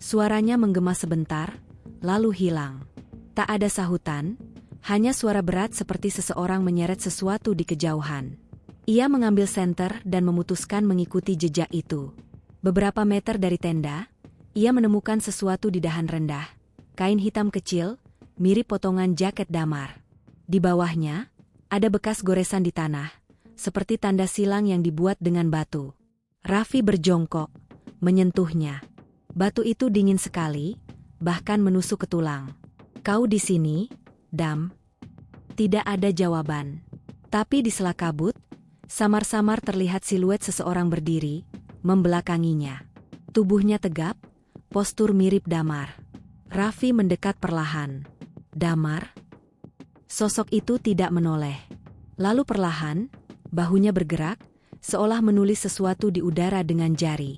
S1: Suaranya menggema sebentar, lalu hilang. Tak ada sahutan, hanya suara berat seperti seseorang menyeret sesuatu di kejauhan. Ia mengambil senter dan memutuskan mengikuti jejak itu. Beberapa meter dari tenda, ia menemukan sesuatu di dahan rendah. Kain hitam kecil, mirip potongan jaket Damar. Di bawahnya, ada bekas goresan di tanah, seperti tanda silang yang dibuat dengan batu. Raffi berjongkok, menyentuhnya. Batu itu dingin sekali, bahkan menusuk ke tulang. "Kau di sini, Dam?" Tidak ada jawaban. Tapi di sela kabut, samar-samar terlihat siluet seseorang berdiri, membelakanginya. Tubuhnya tegap, postur mirip Damar. Raffi mendekat perlahan. "Damar?" Sosok itu tidak menoleh. Lalu perlahan, bahunya bergerak, seolah menulis sesuatu di udara dengan jari.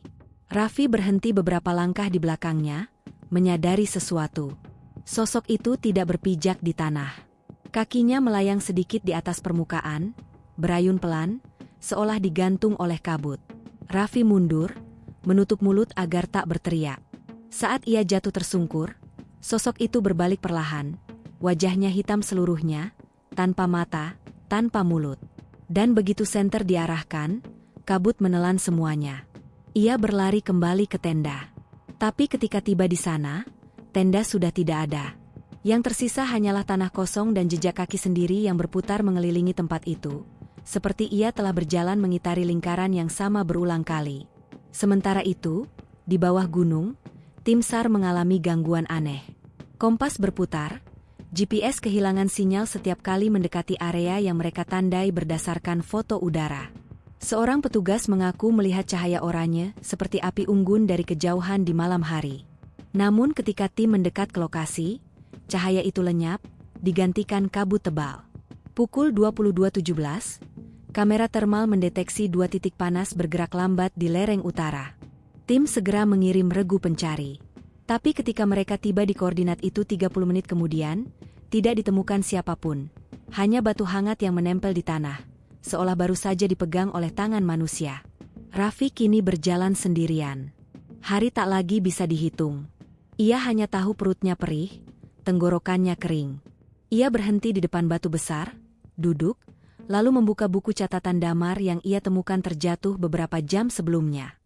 S1: Raffi berhenti beberapa langkah di belakangnya, menyadari sesuatu. Sosok itu tidak berpijak di tanah. Kakinya melayang sedikit di atas permukaan, berayun pelan, seolah digantung oleh kabut. Raffi mundur, menutup mulut agar tak berteriak. Saat ia jatuh tersungkur, sosok itu berbalik perlahan, wajahnya hitam seluruhnya, tanpa mata, tanpa mulut. Dan begitu senter diarahkan, kabut menelan semuanya. Ia berlari kembali ke tenda. Tapi ketika tiba di sana, tenda sudah tidak ada. Yang tersisa hanyalah tanah kosong dan jejak kaki sendiri yang berputar mengelilingi tempat itu, seperti ia telah berjalan mengitari lingkaran yang sama berulang kali. Sementara itu, di bawah gunung, tim SAR mengalami gangguan aneh. Kompas berputar, GPS kehilangan sinyal setiap kali mendekati area yang mereka tandai berdasarkan foto udara. Seorang petugas mengaku melihat cahaya oranye seperti api unggun dari kejauhan di malam hari. Namun ketika tim mendekat ke lokasi, cahaya itu lenyap, digantikan kabut tebal. Pukul 22.17, kamera termal mendeteksi 2 titik panas bergerak lambat di lereng utara. Tim segera mengirim regu pencari. Tapi ketika mereka tiba di koordinat itu 30 menit kemudian, tidak ditemukan siapapun. Hanya batu hangat yang menempel di tanah, seolah baru saja dipegang oleh tangan manusia. Raffi kini berjalan sendirian. Hari tak lagi bisa dihitung. Ia hanya tahu perutnya perih, tenggorokannya kering. Ia berhenti di depan batu besar, duduk, lalu membuka buku catatan damar yang ia temukan terjatuh beberapa jam sebelumnya.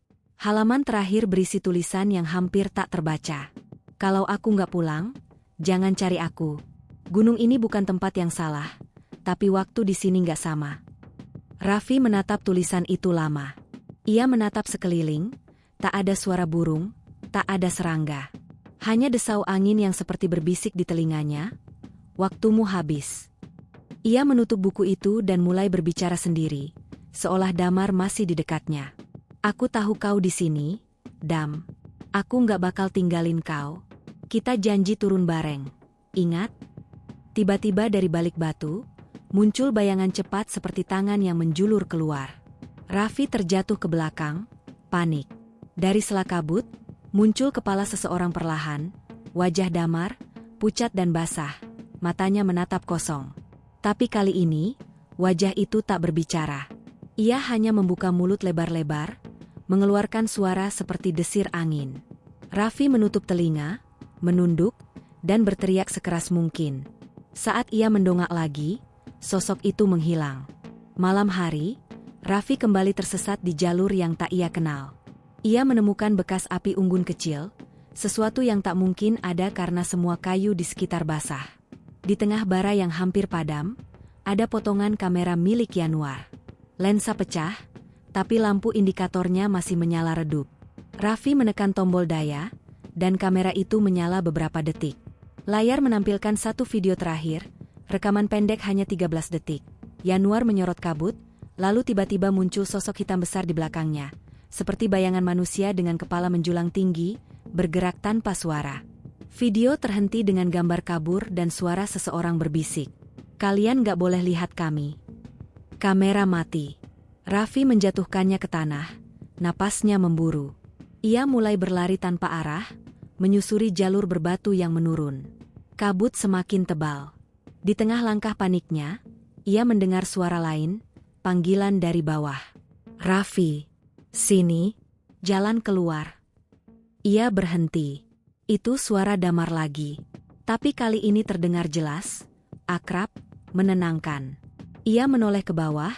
S1: Halaman terakhir berisi tulisan yang hampir tak terbaca. Kalau aku nggak pulang, jangan cari aku. Gunung ini bukan tempat yang salah, tapi waktu di sini nggak sama. Raffi menatap tulisan itu lama. Ia menatap sekeliling, tak ada suara burung, tak ada serangga. Hanya desau angin yang seperti berbisik di telinganya, "Waktumu habis." Ia menutup buku itu dan mulai berbicara sendiri, seolah Damar masih di dekatnya. "Aku tahu kau di sini, Dam. Aku nggak bakal tinggalin kau. Kita janji turun bareng. Ingat?" Tiba-tiba dari balik batu, muncul bayangan cepat seperti tangan yang menjulur keluar. Raffi terjatuh ke belakang, panik. Dari sela kabut, muncul kepala seseorang perlahan, wajah Damar, pucat dan basah, matanya menatap kosong. Tapi kali ini, wajah itu tak berbicara. Ia hanya membuka mulut lebar-lebar, mengeluarkan suara seperti desir angin. Raffi menutup telinga, menunduk, dan berteriak sekeras mungkin. Saat ia mendongak lagi, sosok itu menghilang. Malam hari, Raffi kembali tersesat di jalur yang tak ia kenal. Ia menemukan bekas api unggun kecil, sesuatu yang tak mungkin ada karena semua kayu di sekitar basah. Di tengah bara yang hampir padam, ada potongan kamera milik Yanuar. Lensa pecah, tapi lampu indikatornya masih menyala redup. Raffi menekan tombol daya, dan kamera itu menyala beberapa detik. Layar menampilkan satu video terakhir, rekaman pendek hanya 13 detik. Yanuar menyorot kabut, lalu tiba-tiba muncul sosok hitam besar di belakangnya, seperti bayangan manusia dengan kepala menjulang tinggi, bergerak tanpa suara. Video terhenti dengan gambar kabur dan suara seseorang berbisik. "Kalian gak boleh lihat kami." Kamera mati. Raffi menjatuhkannya ke tanah, napasnya memburu. Ia mulai berlari tanpa arah, menyusuri jalur berbatu yang menurun. Kabut semakin tebal. Di tengah langkah paniknya, ia mendengar suara lain, panggilan dari bawah. "Raffi, sini, jalan keluar." Ia berhenti. Itu suara Damar lagi. Tapi kali ini terdengar jelas, akrab, menenangkan. Ia menoleh ke bawah,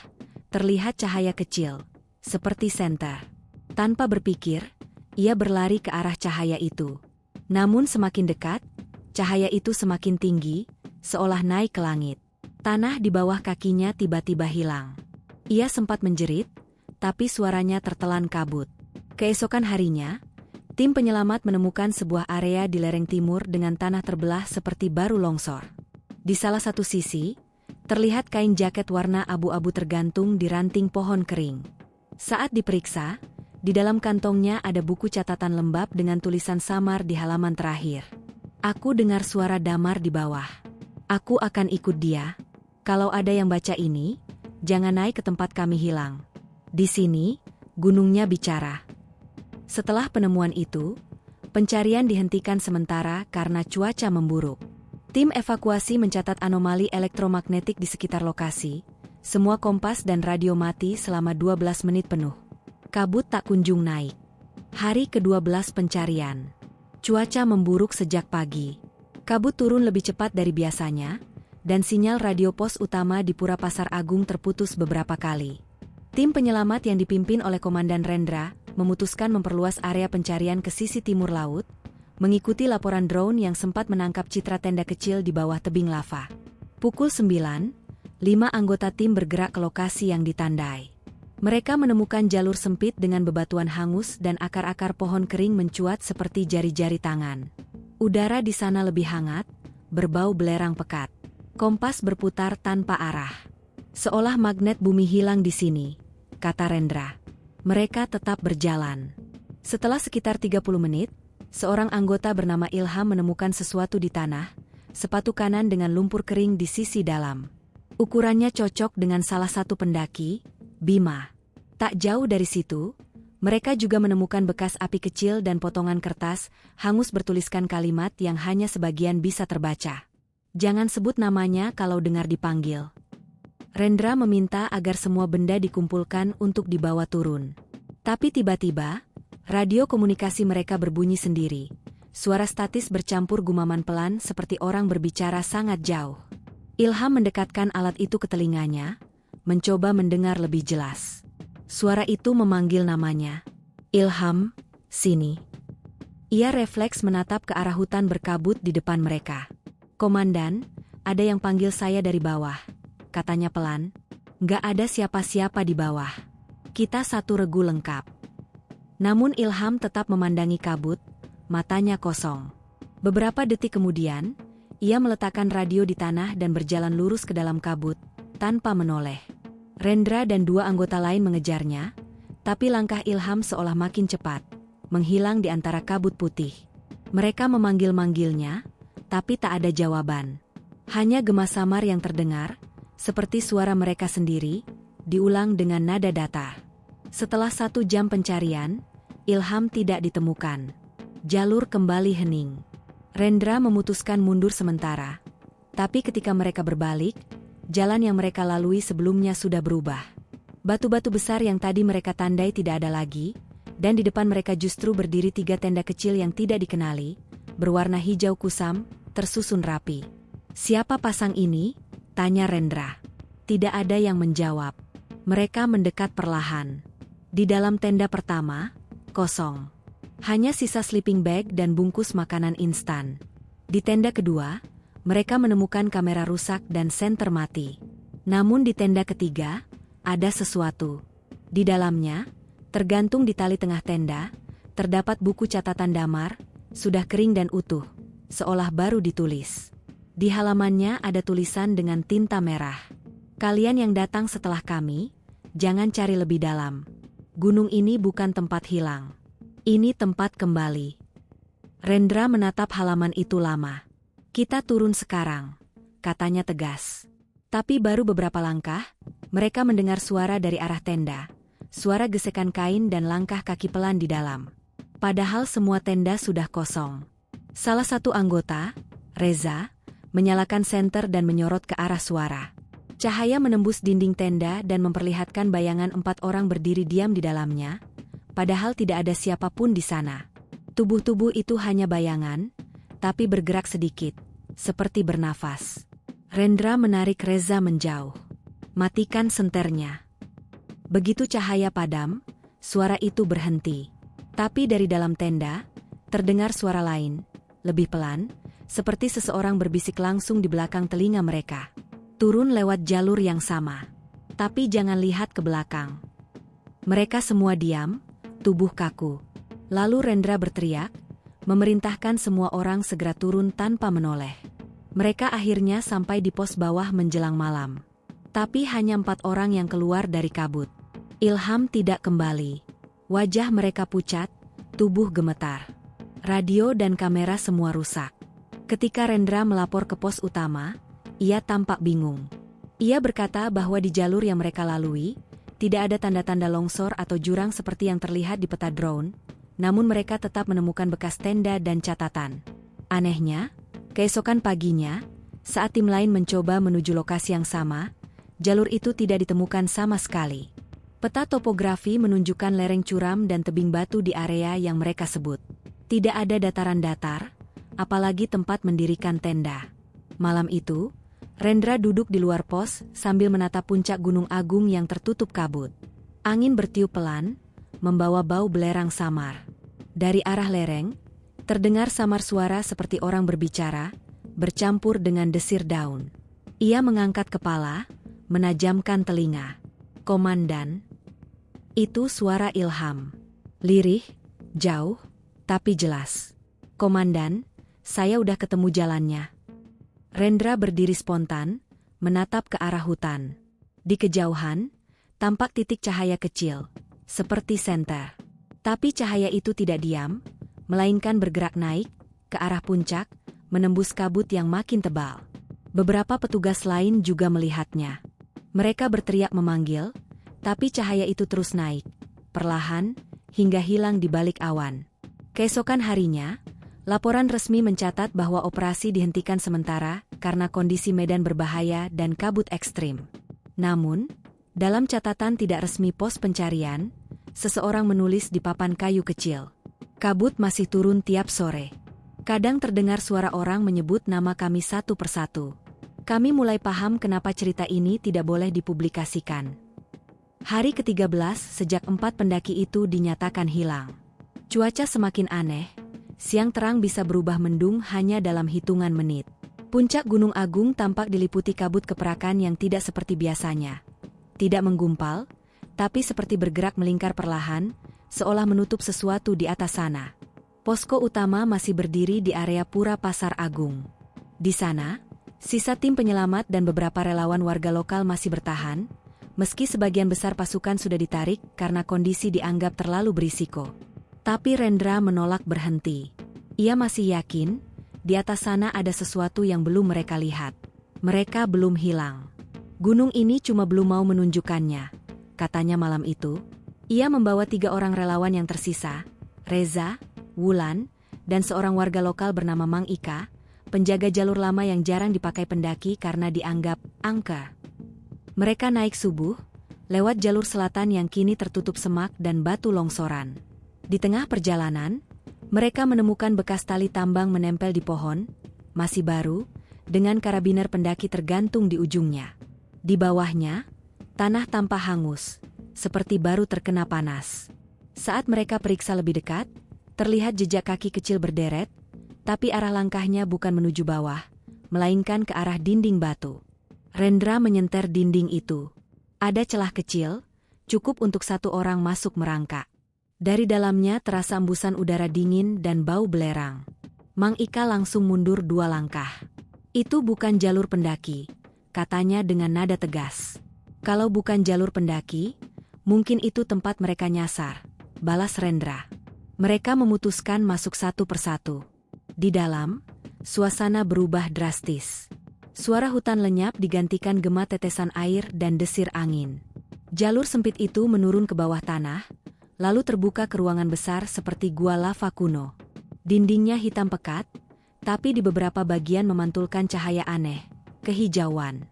S1: terlihat cahaya kecil, seperti senter. Tanpa berpikir, ia berlari ke arah cahaya itu. Namun semakin dekat, cahaya itu semakin tinggi, seolah naik ke langit. Tanah di bawah kakinya tiba-tiba hilang. Ia sempat menjerit, tapi suaranya tertelan kabut. Keesokan harinya, tim penyelamat menemukan sebuah area di lereng timur dengan tanah terbelah seperti baru longsor. Di salah satu sisi, terlihat kain jaket warna abu-abu tergantung di ranting pohon kering. Saat diperiksa, di dalam kantongnya ada buku catatan lembab dengan tulisan samar di halaman terakhir. "Aku dengar suara Damar di bawah. Aku akan ikut dia. Kalau ada yang baca ini, jangan naik ke tempat kami hilang. Di sini, gunungnya bicara." Setelah penemuan itu, pencarian dihentikan sementara karena cuaca memburuk. Tim evakuasi mencatat anomali elektromagnetik di sekitar lokasi. Semua kompas dan radio mati selama 12 menit penuh. Kabut tak kunjung naik. Hari ke-12 pencarian. Cuaca memburuk sejak pagi. Kabut turun lebih cepat dari biasanya, dan sinyal radio pos utama di Pura Pasar Agung terputus beberapa kali. Tim penyelamat yang dipimpin oleh Komandan Rendra memutuskan memperluas area pencarian ke sisi timur laut, mengikuti laporan drone yang sempat menangkap citra tenda kecil di bawah tebing lava. Pukul 9, 5 anggota tim bergerak ke lokasi yang ditandai. Mereka menemukan jalur sempit dengan bebatuan hangus dan akar-akar pohon kering mencuat seperti jari-jari tangan. Udara di sana lebih hangat, berbau belerang pekat. Kompas berputar tanpa arah. Seolah magnet bumi hilang di sini, kata Rendra. Mereka tetap berjalan. Setelah sekitar 30 menit, seorang anggota bernama Ilham menemukan sesuatu di tanah, sepatu kanan dengan lumpur kering di sisi dalam. Ukurannya cocok dengan salah satu pendaki, Bima. Tak jauh dari situ, mereka juga menemukan bekas api kecil dan potongan kertas, hangus bertuliskan kalimat yang hanya sebagian bisa terbaca. Jangan sebut namanya kalau dengar dipanggil. Rendra meminta agar semua benda dikumpulkan untuk dibawa turun. Tapi tiba-tiba, radio komunikasi mereka berbunyi sendiri. Suara statis bercampur gumaman pelan seperti orang berbicara sangat jauh. Ilham mendekatkan alat itu ke telinganya, mencoba mendengar lebih jelas. Suara itu memanggil namanya. Ilham, sini. Ia refleks menatap ke arah hutan berkabut di depan mereka. Komandan, ada yang panggil saya dari bawah, katanya pelan. Nggak ada siapa-siapa di bawah. Kita satu regu lengkap. Namun Ilham tetap memandangi kabut, matanya kosong. Beberapa detik kemudian, ia meletakkan radio di tanah dan berjalan lurus ke dalam kabut, tanpa menoleh. Rendra dan 2 anggota lain mengejarnya, tapi langkah Ilham seolah makin cepat, menghilang di antara kabut putih. Mereka memanggil-manggilnya, tapi tak ada jawaban. Hanya gema samar yang terdengar, seperti suara mereka sendiri, diulang dengan nada datar. Setelah 1 jam pencarian, Ilham tidak ditemukan. Jalur kembali hening. Rendra memutuskan mundur sementara. Tapi ketika mereka berbalik, jalan yang mereka lalui sebelumnya sudah berubah. Batu-batu besar yang tadi mereka tandai tidak ada lagi, dan di depan mereka justru berdiri 3 tenda kecil yang tidak dikenali, berwarna hijau kusam, tersusun rapi. Siapa pasang ini? Tanya Rendra. Tidak ada yang menjawab. Mereka mendekat perlahan. Di dalam tenda pertama, kosong. Hanya sisa sleeping bag dan bungkus makanan instan. Di tenda kedua, mereka menemukan kamera rusak dan senter mati. Namun di tenda ketiga, ada sesuatu. Di dalamnya, tergantung di tali tengah tenda, terdapat buku catatan damar, sudah kering dan utuh, seolah baru ditulis. Di halamannya ada tulisan dengan tinta merah. Kalian yang datang setelah kami, jangan cari lebih dalam. Gunung ini bukan tempat hilang. Ini tempat kembali. Rendra menatap halaman itu lama. Kita turun sekarang, katanya tegas. Tapi baru beberapa langkah, mereka mendengar suara dari arah tenda. Suara gesekan kain dan langkah kaki pelan di dalam. Padahal semua tenda sudah kosong. Salah satu anggota, Reza, menyalakan senter dan menyorot ke arah suara. Cahaya menembus dinding tenda dan memperlihatkan bayangan 4 orang berdiri diam di dalamnya, padahal tidak ada siapapun di sana. Tubuh-tubuh itu hanya bayangan, tapi bergerak sedikit, seperti bernafas. Rendra menarik Reza menjauh. Matikan senternya. Begitu cahaya padam, suara itu berhenti. Tapi dari dalam tenda, terdengar suara lain, lebih pelan, seperti seseorang berbisik langsung di belakang telinga mereka. Turun lewat jalur yang sama. Tapi jangan lihat ke belakang. Mereka semua diam, tubuh kaku. Lalu Rendra berteriak, memerintahkan semua orang segera turun tanpa menoleh. Mereka akhirnya sampai di pos bawah menjelang malam. Tapi hanya 4 orang yang keluar dari kabut. Ilham tidak kembali. Wajah mereka pucat, tubuh gemetar. Radio dan kamera semua rusak. Ketika Rendra melapor ke pos utama, ia tampak bingung. Ia berkata bahwa di jalur yang mereka lalui, tidak ada tanda-tanda longsor atau jurang seperti yang terlihat di peta drone, namun mereka tetap menemukan bekas tenda dan catatan. Anehnya, keesokan paginya, saat tim lain mencoba menuju lokasi yang sama, jalur itu tidak ditemukan sama sekali. Peta topografi menunjukkan lereng curam dan tebing batu di area yang mereka sebut. Tidak ada dataran datar, apalagi tempat mendirikan tenda. Malam itu, Rendra duduk di luar pos sambil menatap puncak Gunung Agung yang tertutup kabut. Angin bertiup pelan, membawa bau belerang samar. Dari arah lereng, terdengar samar suara seperti orang berbicara, bercampur dengan desir daun. Ia mengangkat kepala, menajamkan telinga. "Komandan." Itu suara Ilham. Lirih, jauh, tapi jelas. "Komandan, saya udah ketemu jalannya." Rendra berdiri spontan, menatap ke arah hutan. Di kejauhan, tampak titik cahaya kecil, seperti senter. Tapi cahaya itu tidak diam, melainkan bergerak naik, ke arah puncak, menembus kabut yang makin tebal. Beberapa petugas lain juga melihatnya. Mereka berteriak memanggil, tapi cahaya itu terus naik, perlahan, hingga hilang di balik awan. Keesokan harinya, laporan resmi mencatat bahwa operasi dihentikan sementara karena kondisi medan berbahaya dan kabut ekstrim. Namun, dalam catatan tidak resmi pos pencarian, seseorang menulis di papan kayu kecil. "Kabut masih turun tiap sore. Kadang terdengar suara orang menyebut nama kami satu persatu. Kami mulai paham kenapa cerita ini tidak boleh dipublikasikan." Hari ke-13 sejak 4 pendaki itu dinyatakan hilang. Cuaca semakin aneh, siang terang bisa berubah mendung hanya dalam hitungan menit. Puncak Gunung Agung tampak diliputi kabut keperakan yang tidak seperti biasanya. Tidak menggumpal, tapi seperti bergerak melingkar perlahan, seolah menutup sesuatu di atas sana. Posko utama masih berdiri di area Pura Pasar Agung. Di sana, sisa tim penyelamat dan beberapa relawan warga lokal masih bertahan, meski sebagian besar pasukan sudah ditarik karena kondisi dianggap terlalu berisiko. Tapi Rendra menolak berhenti. Ia masih yakin, di atas sana ada sesuatu yang belum mereka lihat. Mereka belum hilang. Gunung ini cuma belum mau menunjukkannya, katanya malam itu. Ia membawa 3 orang relawan yang tersisa, Reza, Wulan, dan seorang warga lokal bernama Mang Ika, penjaga jalur lama yang jarang dipakai pendaki karena dianggap angker. Mereka naik subuh, lewat jalur selatan yang kini tertutup semak dan batu longsoran. Di tengah perjalanan, mereka menemukan bekas tali tambang menempel di pohon, masih baru, dengan karabiner pendaki tergantung di ujungnya. Di bawahnya, tanah tampak hangus, seperti baru terkena panas. Saat mereka periksa lebih dekat, terlihat jejak kaki kecil berderet, tapi arah langkahnya bukan menuju bawah, melainkan ke arah dinding batu. Rendra menyenter dinding itu. Ada celah kecil, cukup untuk 1 orang masuk merangkak. Dari dalamnya terasa embusan udara dingin dan bau belerang. Mang Ika langsung mundur 2 langkah. "Itu bukan jalur pendaki," katanya dengan nada tegas. "Kalau bukan jalur pendaki, mungkin itu tempat mereka nyasar," balas Rendra. Mereka memutuskan masuk satu persatu. Di dalam, suasana berubah drastis. Suara hutan lenyap digantikan gema tetesan air dan desir angin. Jalur sempit itu menurun ke bawah tanah, lalu terbuka ke ruangan besar seperti gua lava kuno. Dindingnya hitam pekat, tapi di beberapa bagian memantulkan cahaya aneh, kehijauan.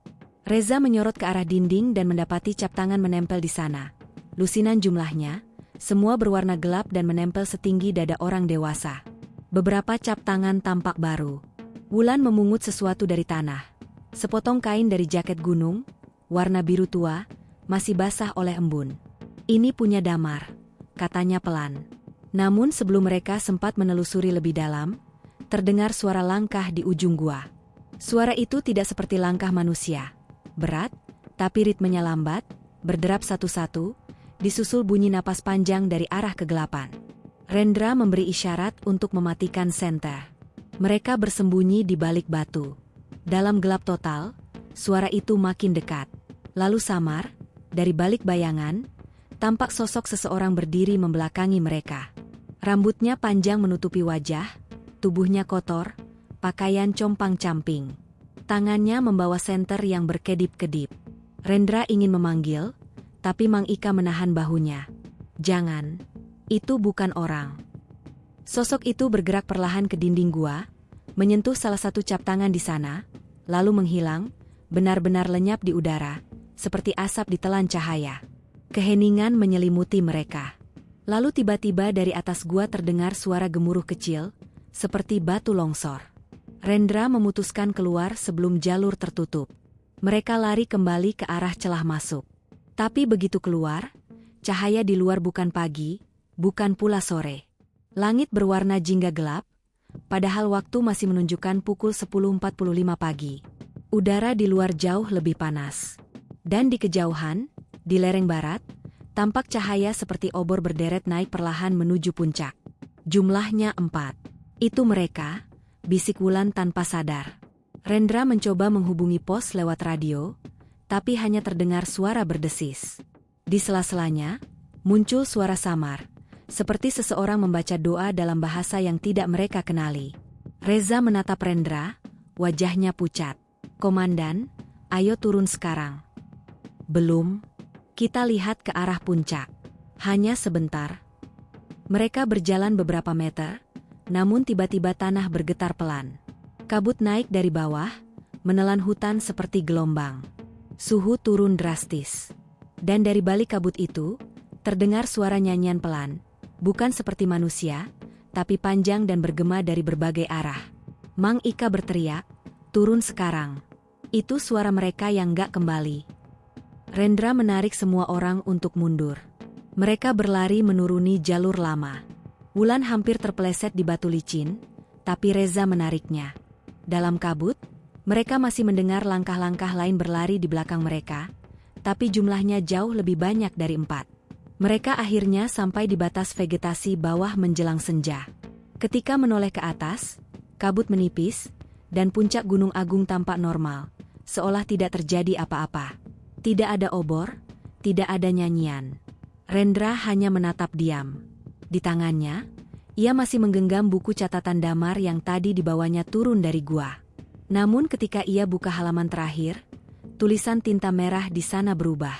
S1: Reza menyorot ke arah dinding dan mendapati cap tangan menempel di sana. Lusinan jumlahnya, semua berwarna gelap dan menempel setinggi dada orang dewasa. Beberapa cap tangan tampak baru. Wulan memungut sesuatu dari tanah. Sepotong kain dari jaket gunung, warna biru tua, masih basah oleh embun. "Ini punya Damar," katanya pelan. Namun sebelum mereka sempat menelusuri lebih dalam, terdengar suara langkah di ujung gua. Suara itu tidak seperti langkah manusia. Berat, tapi ritmenya lambat, berderap satu-satu, disusul bunyi napas panjang dari arah kegelapan. Rendra memberi isyarat untuk mematikan senter. Mereka bersembunyi di balik batu. Dalam gelap total, suara itu makin dekat. Lalu samar, dari balik bayangan, tampak sosok seseorang berdiri membelakangi mereka. Rambutnya panjang menutupi wajah, tubuhnya kotor, pakaian compang-camping. Tangannya membawa senter yang berkedip-kedip. Rendra ingin memanggil, tapi Mang Ika menahan bahunya. "Jangan, itu bukan orang," Sosok itu bergerak perlahan ke dinding gua, menyentuh salah satu cap tangan di sana, lalu menghilang, benar-benar lenyap di udara, seperti asap ditelan cahaya. Keheningan menyelimuti mereka. Lalu tiba-tiba dari atas gua terdengar suara gemuruh kecil, seperti batu longsor. Rendra memutuskan keluar sebelum jalur tertutup. Mereka lari kembali ke arah celah masuk. Tapi begitu keluar, cahaya di luar bukan pagi, bukan pula sore. Langit berwarna jingga gelap, padahal waktu masih menunjukkan pukul 10.45 pagi. Udara di luar jauh lebih panas. Dan di kejauhan, di lereng barat, tampak cahaya seperti obor berderet naik perlahan menuju puncak. Jumlahnya 4. Itu mereka, bisik Wulan tanpa sadar. Rendra mencoba menghubungi pos lewat radio, tapi hanya terdengar suara berdesis. Di sela-selanya, muncul suara samar, seperti seseorang membaca doa dalam bahasa yang tidak mereka kenali. Reza menatap Rendra, wajahnya pucat. "Komandan, ayo turun sekarang." "Belum. Kita lihat ke arah puncak." "Hanya sebentar." Mereka berjalan beberapa meter, namun tiba-tiba tanah bergetar pelan. Kabut naik dari bawah, menelan hutan seperti gelombang. Suhu turun drastis. Dan dari balik kabut itu, terdengar suara nyanyian pelan, bukan seperti manusia, tapi panjang dan bergema dari berbagai arah. Mang Ika berteriak, "Turun sekarang." Itu suara mereka yang gak kembali. Rendra menarik semua orang untuk mundur. Mereka berlari menuruni jalur lama. Wulan hampir terpeleset di batu licin, tapi Reza menariknya. Dalam kabut, mereka masih mendengar langkah-langkah lain berlari di belakang mereka, tapi jumlahnya jauh lebih banyak dari 4. Mereka akhirnya sampai di batas vegetasi bawah menjelang senja. Ketika menoleh ke atas, kabut menipis, dan puncak Gunung Agung tampak normal, seolah tidak terjadi apa-apa. Tidak ada obor, tidak ada nyanyian. Rendra hanya menatap diam. Di tangannya, ia masih menggenggam buku catatan damar yang tadi dibawanya turun dari gua. Namun ketika ia buka halaman terakhir, tulisan tinta merah di sana berubah.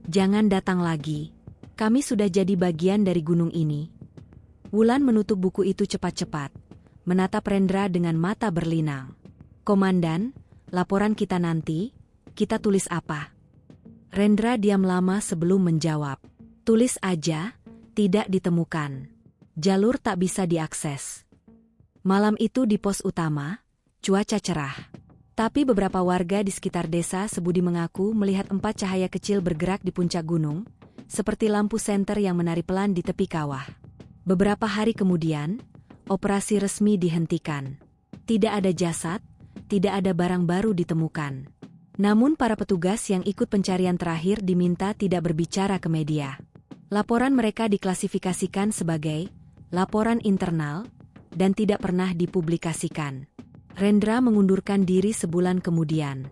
S1: "Jangan datang lagi. Kami sudah jadi bagian dari gunung ini." Wulan menutup buku itu cepat-cepat, menatap Rendra dengan mata berlinang. "Komandan, laporan kita nanti, kita tulis apa?" Rendra diam lama sebelum menjawab. "Tulis aja, tidak ditemukan. Jalur tak bisa diakses." Malam itu di pos utama, cuaca cerah. Tapi beberapa warga di sekitar desa Sebudi mengaku melihat 4 cahaya kecil bergerak di puncak gunung, seperti lampu senter yang menari pelan di tepi kawah. Beberapa hari kemudian, operasi resmi dihentikan. Tidak ada jasad, tidak ada barang baru ditemukan. Namun para petugas yang ikut pencarian terakhir diminta tidak berbicara ke media. Laporan mereka diklasifikasikan sebagai laporan internal dan tidak pernah dipublikasikan. Rendra mengundurkan diri sebulan kemudian.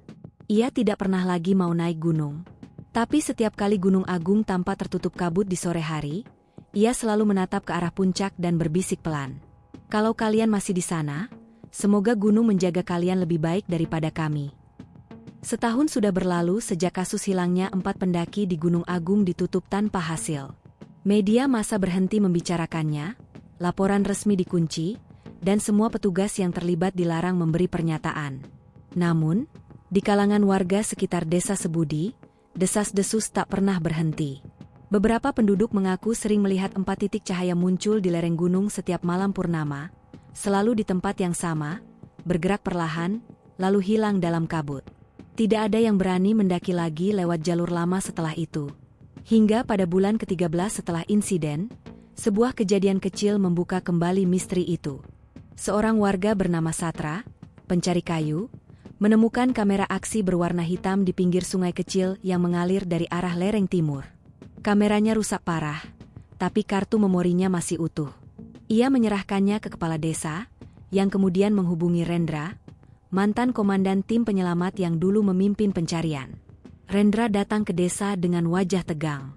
S1: Ia tidak pernah lagi mau naik gunung. Tapi setiap kali Gunung Agung tampak tertutup kabut di sore hari, ia selalu menatap ke arah puncak dan berbisik pelan. "Kalau kalian masih di sana, semoga gunung menjaga kalian lebih baik daripada kami." Setahun sudah berlalu sejak kasus hilangnya 4 pendaki di Gunung Agung ditutup tanpa hasil. Media massa berhenti membicarakannya, laporan resmi dikunci, dan semua petugas yang terlibat dilarang memberi pernyataan. Namun, di kalangan warga sekitar desa Sebudi, desas-desus tak pernah berhenti. Beberapa penduduk mengaku sering melihat 4 titik cahaya muncul di lereng gunung setiap malam purnama, selalu di tempat yang sama, bergerak perlahan, lalu hilang dalam kabut. Tidak ada yang berani mendaki lagi lewat jalur lama setelah itu. Hingga pada bulan ke-13 setelah insiden, sebuah kejadian kecil membuka kembali misteri itu. Seorang warga bernama Satra, pencari kayu, menemukan kamera aksi berwarna hitam di pinggir sungai kecil yang mengalir dari arah lereng timur. Kameranya rusak parah, tapi kartu memorinya masih utuh. Ia menyerahkannya ke kepala desa, yang kemudian menghubungi Rendra, mantan komandan tim penyelamat yang dulu memimpin pencarian. Rendra datang ke desa dengan wajah tegang.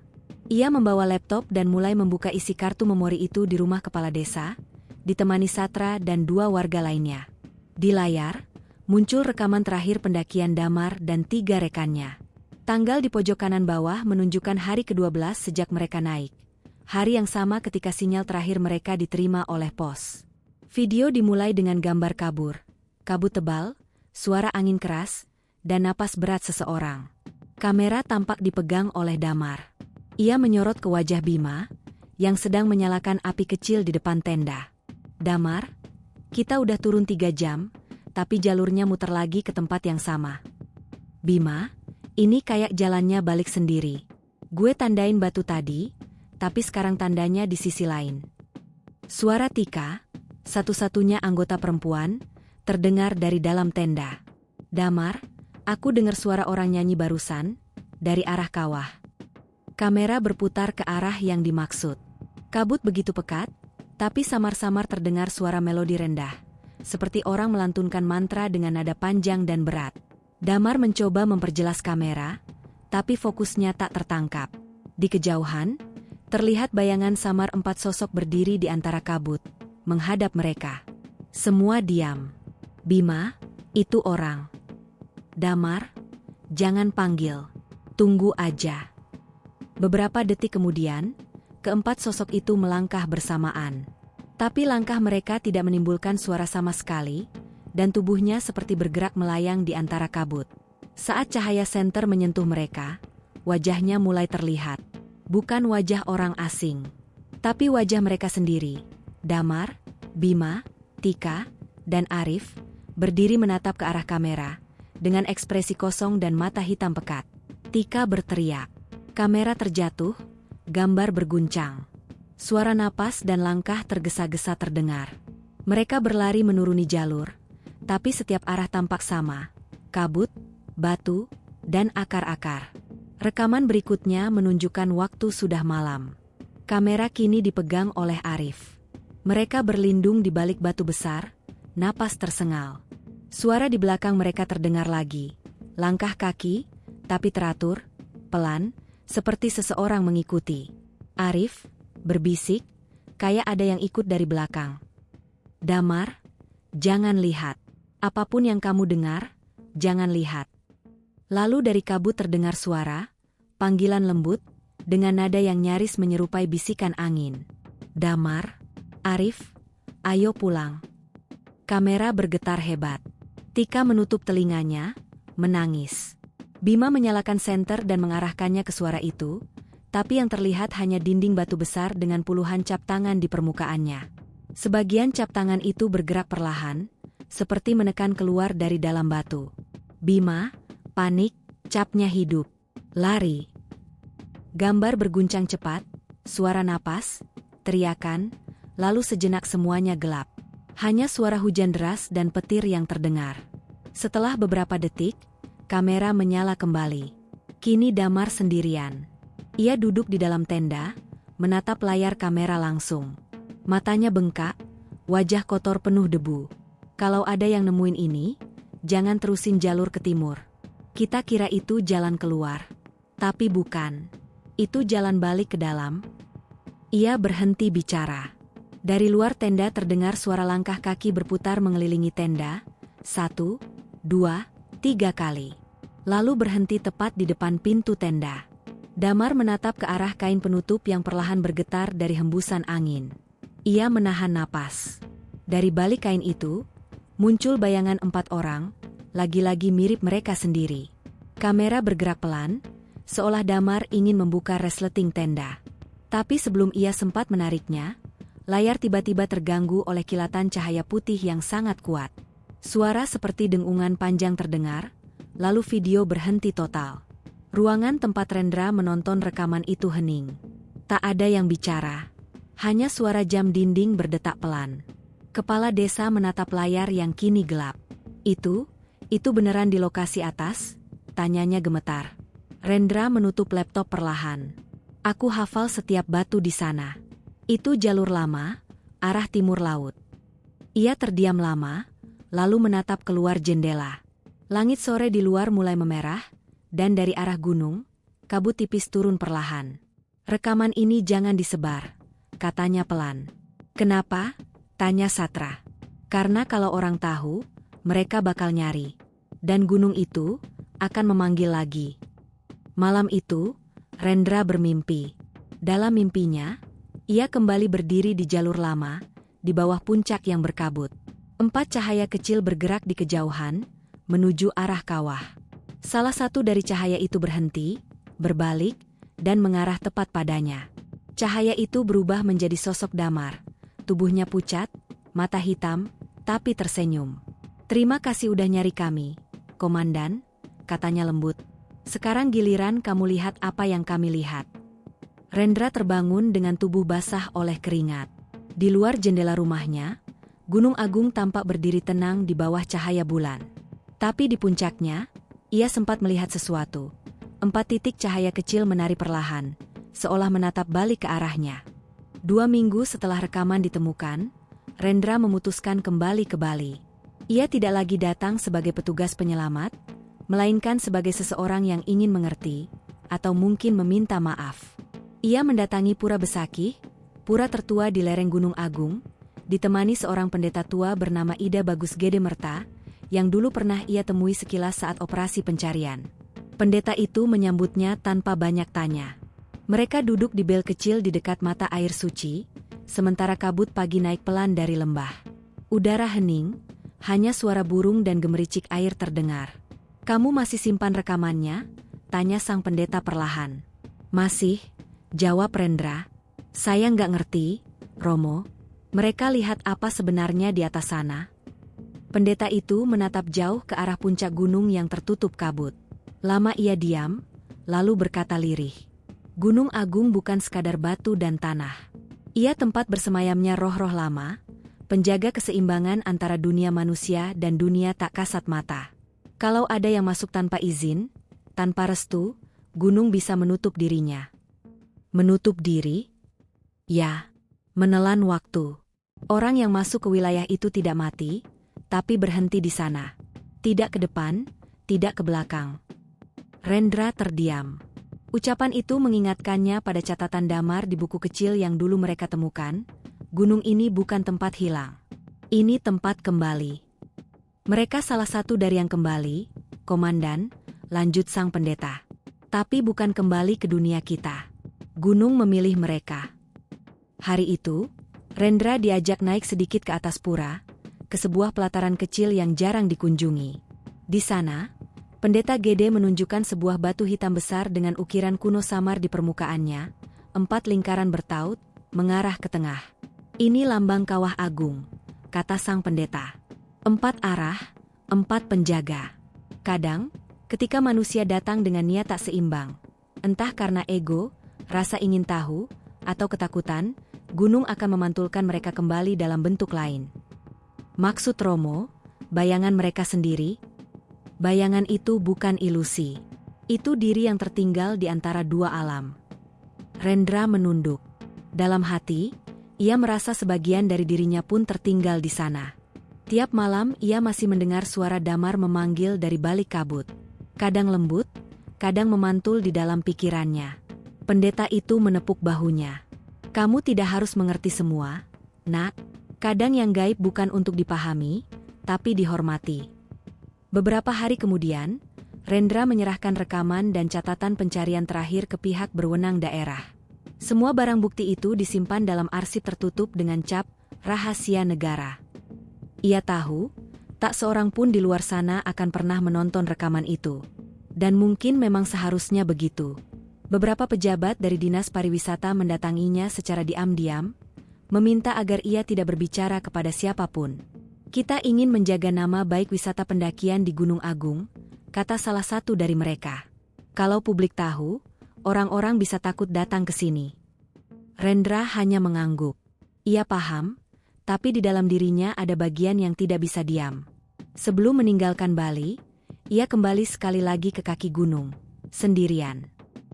S1: Ia membawa laptop dan mulai membuka isi kartu memori itu di rumah kepala desa, ditemani Satra dan 2 warga lainnya. Di layar, muncul rekaman terakhir pendakian Damar dan 3 rekannya. Tanggal di pojok kanan bawah menunjukkan hari ke-12 sejak mereka naik. Hari yang sama ketika sinyal terakhir mereka diterima oleh pos. Video dimulai dengan gambar kabut tebal, suara angin keras, dan napas berat seseorang. Kamera tampak dipegang oleh Damar. Ia menyorot ke wajah Bima, yang sedang menyalakan api kecil di depan tenda. Damar, kita udah turun 3 jam, tapi jalurnya muter lagi ke tempat yang sama. Bima, ini kayak jalannya balik sendiri. Gue tandain batu tadi, tapi sekarang tandanya di sisi lain. Suara Tika, satu-satunya anggota perempuan, terdengar dari dalam tenda. Damar, aku dengar suara orang nyanyi barusan, dari arah kawah. Kamera berputar ke arah yang dimaksud. Kabut begitu pekat, tapi samar-samar terdengar suara melodi rendah, seperti orang melantunkan mantra dengan nada panjang dan berat. Damar mencoba memperjelas kamera, tapi fokusnya tak tertangkap. Di kejauhan, terlihat bayangan samar 4 sosok berdiri di antara kabut, menghadap mereka. Semua diam. Bima, itu orang. Damar, jangan panggil. Tunggu aja. Beberapa detik kemudian, keempat sosok itu melangkah bersamaan. Tapi langkah mereka tidak menimbulkan suara sama sekali, dan tubuhnya seperti bergerak melayang di antara kabut. Saat cahaya senter menyentuh mereka, wajahnya mulai terlihat. Bukan wajah orang asing, tapi wajah mereka sendiri. Damar, Bima, Tika, dan Arif berdiri menatap ke arah kamera, dengan ekspresi kosong dan mata hitam pekat. Tika berteriak. Kamera terjatuh, gambar berguncang. Suara napas dan langkah tergesa-gesa terdengar. Mereka berlari menuruni jalur, tapi setiap arah tampak sama, kabut, batu, dan akar-akar. Rekaman berikutnya menunjukkan waktu sudah malam. Kamera kini dipegang oleh Arif. Mereka berlindung di balik batu besar, napas tersengal. Suara di belakang mereka terdengar lagi. Langkah kaki, tapi teratur, pelan, seperti seseorang mengikuti. Arif berbisik, kayak ada yang ikut dari belakang. Damar, jangan lihat. Apapun yang kamu dengar, jangan lihat. Lalu dari kabut terdengar suara, panggilan lembut, dengan nada yang nyaris menyerupai bisikan angin. Damar, Arif, ayo pulang. Kamera bergetar hebat. Tika menutup telinganya, menangis. Bima menyalakan senter dan mengarahkannya ke suara itu, tapi yang terlihat hanya dinding batu besar dengan puluhan cap tangan di permukaannya. Sebagian cap tangan itu bergerak perlahan, seperti menekan keluar dari dalam batu. Bima, panik, capnya hidup. Lari. Gambar berguncang cepat, suara napas, teriakan, lalu sejenak semuanya gelap. Hanya suara hujan deras dan petir yang terdengar. Setelah beberapa detik, kamera menyala kembali. Kini Damar sendirian. Ia duduk di dalam tenda, menatap layar kamera langsung. Matanya bengkak, wajah kotor penuh debu. Kalau ada yang nemuin ini, jangan terusin jalur ke timur. Kita kira itu jalan keluar. Tapi bukan. Itu jalan balik ke dalam. Ia berhenti bicara. Dari luar tenda terdengar suara langkah kaki berputar mengelilingi tenda. 1, 2, 3 kali. Lalu berhenti tepat di depan pintu tenda. Damar menatap ke arah kain penutup yang perlahan bergetar dari hembusan angin. Ia menahan napas. Dari balik kain itu, muncul bayangan 4 orang, lagi-lagi mirip mereka sendiri. Kamera bergerak pelan, seolah Damar ingin membuka resleting tenda. Tapi sebelum ia sempat menariknya, layar tiba-tiba terganggu oleh kilatan cahaya putih yang sangat kuat. Suara seperti dengungan panjang terdengar, lalu video berhenti total. Ruangan tempat Rendra menonton rekaman itu hening. Tak ada yang bicara. Hanya suara jam dinding berdetak pelan. Kepala desa menatap layar yang kini gelap. Itu beneran di lokasi atas? Tanyanya gemetar. Rendra menutup laptop perlahan. Aku hafal setiap batu di sana. Itu jalur lama, arah timur laut. Ia terdiam lama, lalu menatap keluar jendela. Langit sore di luar mulai memerah, dan dari arah gunung, kabut tipis turun perlahan. Rekaman ini jangan disebar, katanya pelan. Kenapa? Tanya Satra. Karena kalau orang tahu, mereka bakal nyari. Dan gunung itu akan memanggil lagi. Malam itu, Rendra bermimpi. Dalam mimpinya, Ia kembali berdiri di jalur lama, di bawah puncak yang berkabut. 4 cahaya kecil bergerak di kejauhan, menuju arah kawah. Salah satu dari cahaya itu berhenti, berbalik, dan mengarah tepat padanya. Cahaya itu berubah menjadi sosok Damar. Tubuhnya pucat, mata hitam, tapi tersenyum. "Terima kasih udah nyari kami, Komandan," katanya lembut. "Sekarang giliran kamu lihat apa yang kami lihat." Rendra terbangun dengan tubuh basah oleh keringat. Di luar jendela rumahnya, Gunung Agung tampak berdiri tenang di bawah cahaya bulan. Tapi di puncaknya, ia sempat melihat sesuatu. 4 titik cahaya kecil menari perlahan, seolah menatap balik ke arahnya. 2 minggu setelah rekaman ditemukan, Rendra memutuskan kembali ke Bali. Ia tidak lagi datang sebagai petugas penyelamat, melainkan sebagai seseorang yang ingin mengerti, atau mungkin meminta maaf. Ia mendatangi Pura Besakih, pura tertua di lereng Gunung Agung, ditemani seorang pendeta tua bernama Ida Bagus Gede Merta, yang dulu pernah ia temui sekilas saat operasi pencarian. Pendeta itu menyambutnya tanpa banyak tanya. Mereka duduk di bel kecil di dekat mata air suci, sementara kabut pagi naik pelan dari lembah. Udara hening, hanya suara burung dan gemericik air terdengar. "Kamu masih simpan rekamannya?" tanya sang pendeta perlahan. "Masih," jawab Rendra. "Saya nggak ngerti, Romo. Mereka lihat apa sebenarnya di atas sana?" Pendeta itu menatap jauh ke arah puncak gunung yang tertutup kabut. Lama ia diam, lalu berkata lirih. "Gunung Agung bukan sekadar batu dan tanah. Ia tempat bersemayamnya roh-roh lama, penjaga keseimbangan antara dunia manusia dan dunia tak kasat mata. Kalau ada yang masuk tanpa izin, tanpa restu, gunung bisa menutup dirinya." Menutup diri? Ya, menelan waktu. Orang yang masuk ke wilayah itu tidak mati, tapi berhenti di sana. Tidak ke depan, tidak ke belakang. Rendra terdiam. Ucapan itu mengingatkannya pada catatan Damar di buku kecil yang dulu mereka temukan. Gunung ini bukan tempat hilang. Ini tempat kembali. "Mereka salah satu dari yang kembali, Komandan," lanjut sang pendeta. "Tapi bukan kembali ke dunia kita. Gunung memilih mereka." Hari itu, Rendra diajak naik sedikit ke atas pura, ke sebuah pelataran kecil yang jarang dikunjungi. Di sana, Pendeta Gede menunjukkan sebuah batu hitam besar dengan ukiran kuno samar di permukaannya, 4 lingkaran bertaut, mengarah ke tengah. "Ini lambang Kawah Agung," kata sang pendeta. 4 arah, 4 penjaga. Kadang, ketika manusia datang dengan niat tak seimbang, entah karena ego, rasa ingin tahu, atau ketakutan, gunung akan memantulkan mereka kembali dalam bentuk lain. Maksud Romo, bayangan mereka sendiri? Bayangan itu bukan ilusi. Itu diri yang tertinggal di antara 2 alam. Rendra menunduk. Dalam hati, ia merasa sebagian dari dirinya pun tertinggal di sana. Tiap malam ia masih mendengar suara Damar memanggil dari balik kabut. Kadang lembut, kadang memantul di dalam pikirannya. Pendeta itu menepuk bahunya. "Kamu tidak harus mengerti semua, Nak. Kadang yang gaib bukan untuk dipahami, tapi dihormati." Beberapa hari kemudian, Rendra menyerahkan rekaman dan catatan pencarian terakhir ke pihak berwenang daerah. Semua barang bukti itu disimpan dalam arsip tertutup dengan cap "Rahasia Negara". Ia tahu, tak seorang pun di luar sana akan pernah menonton rekaman itu. Dan mungkin memang seharusnya begitu. Beberapa pejabat dari Dinas Pariwisata mendatanginya secara diam-diam, meminta agar ia tidak berbicara kepada siapapun. "Kita ingin menjaga nama baik wisata pendakian di Gunung Agung," kata salah satu dari mereka. "Kalau publik tahu, orang-orang bisa takut datang ke sini." Rendra hanya mengangguk. Ia paham, tapi di dalam dirinya ada bagian yang tidak bisa diam. Sebelum meninggalkan Bali, ia kembali sekali lagi ke kaki gunung, sendirian.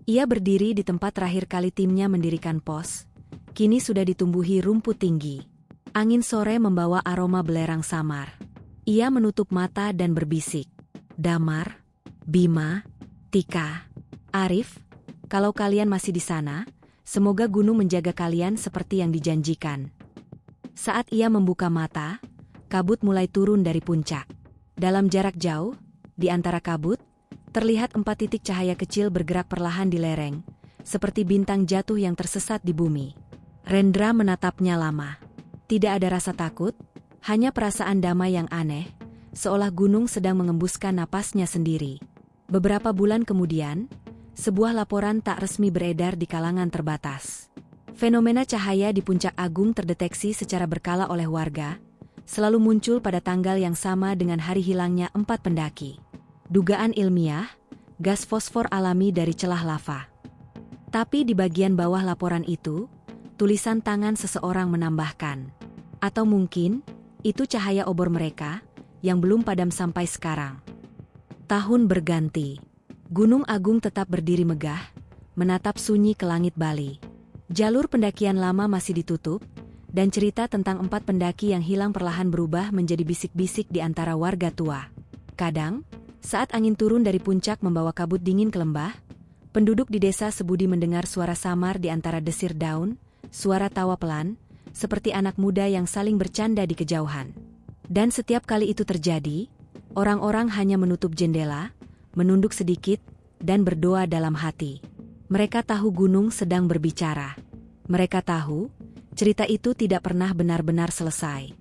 S1: Ia berdiri di tempat terakhir kali timnya mendirikan pos. Kini sudah ditumbuhi rumput tinggi. Angin sore membawa aroma belerang samar. Ia menutup mata dan berbisik. "Damar, Bima, Tika, Arif, kalau kalian masih di sana, semoga gunung menjaga kalian seperti yang dijanjikan." Saat ia membuka mata, kabut mulai turun dari puncak. Dalam jarak jauh, di antara kabut, terlihat 4 titik cahaya kecil bergerak perlahan di lereng, seperti bintang jatuh yang tersesat di bumi. Rendra menatapnya lama. Tidak ada rasa takut, hanya perasaan damai yang aneh, seolah gunung sedang mengembuskan napasnya sendiri. Beberapa bulan kemudian, sebuah laporan tak resmi beredar di kalangan terbatas. Fenomena cahaya di Puncak Agung terdeteksi secara berkala oleh warga, selalu muncul pada tanggal yang sama dengan hari hilangnya 4 pendaki. Dugaan ilmiah, gas fosfor alami dari celah lava. Tapi di bagian bawah laporan itu, tulisan tangan seseorang menambahkan. Atau mungkin, itu cahaya obor mereka, yang belum padam sampai sekarang. Tahun berganti. Gunung Agung tetap berdiri megah, menatap sunyi ke langit Bali. Jalur pendakian lama masih ditutup, dan cerita tentang 4 pendaki yang hilang perlahan berubah menjadi bisik-bisik di antara warga tua. Kadang, saat angin turun dari puncak membawa kabut dingin ke lembah, penduduk di desa Sebudi mendengar suara samar di antara desir daun, suara tawa pelan, seperti anak muda yang saling bercanda di kejauhan. Dan setiap kali itu terjadi, orang-orang hanya menutup jendela, menunduk sedikit, dan berdoa dalam hati. Mereka tahu gunung sedang berbicara. Mereka tahu, cerita itu tidak pernah benar-benar selesai.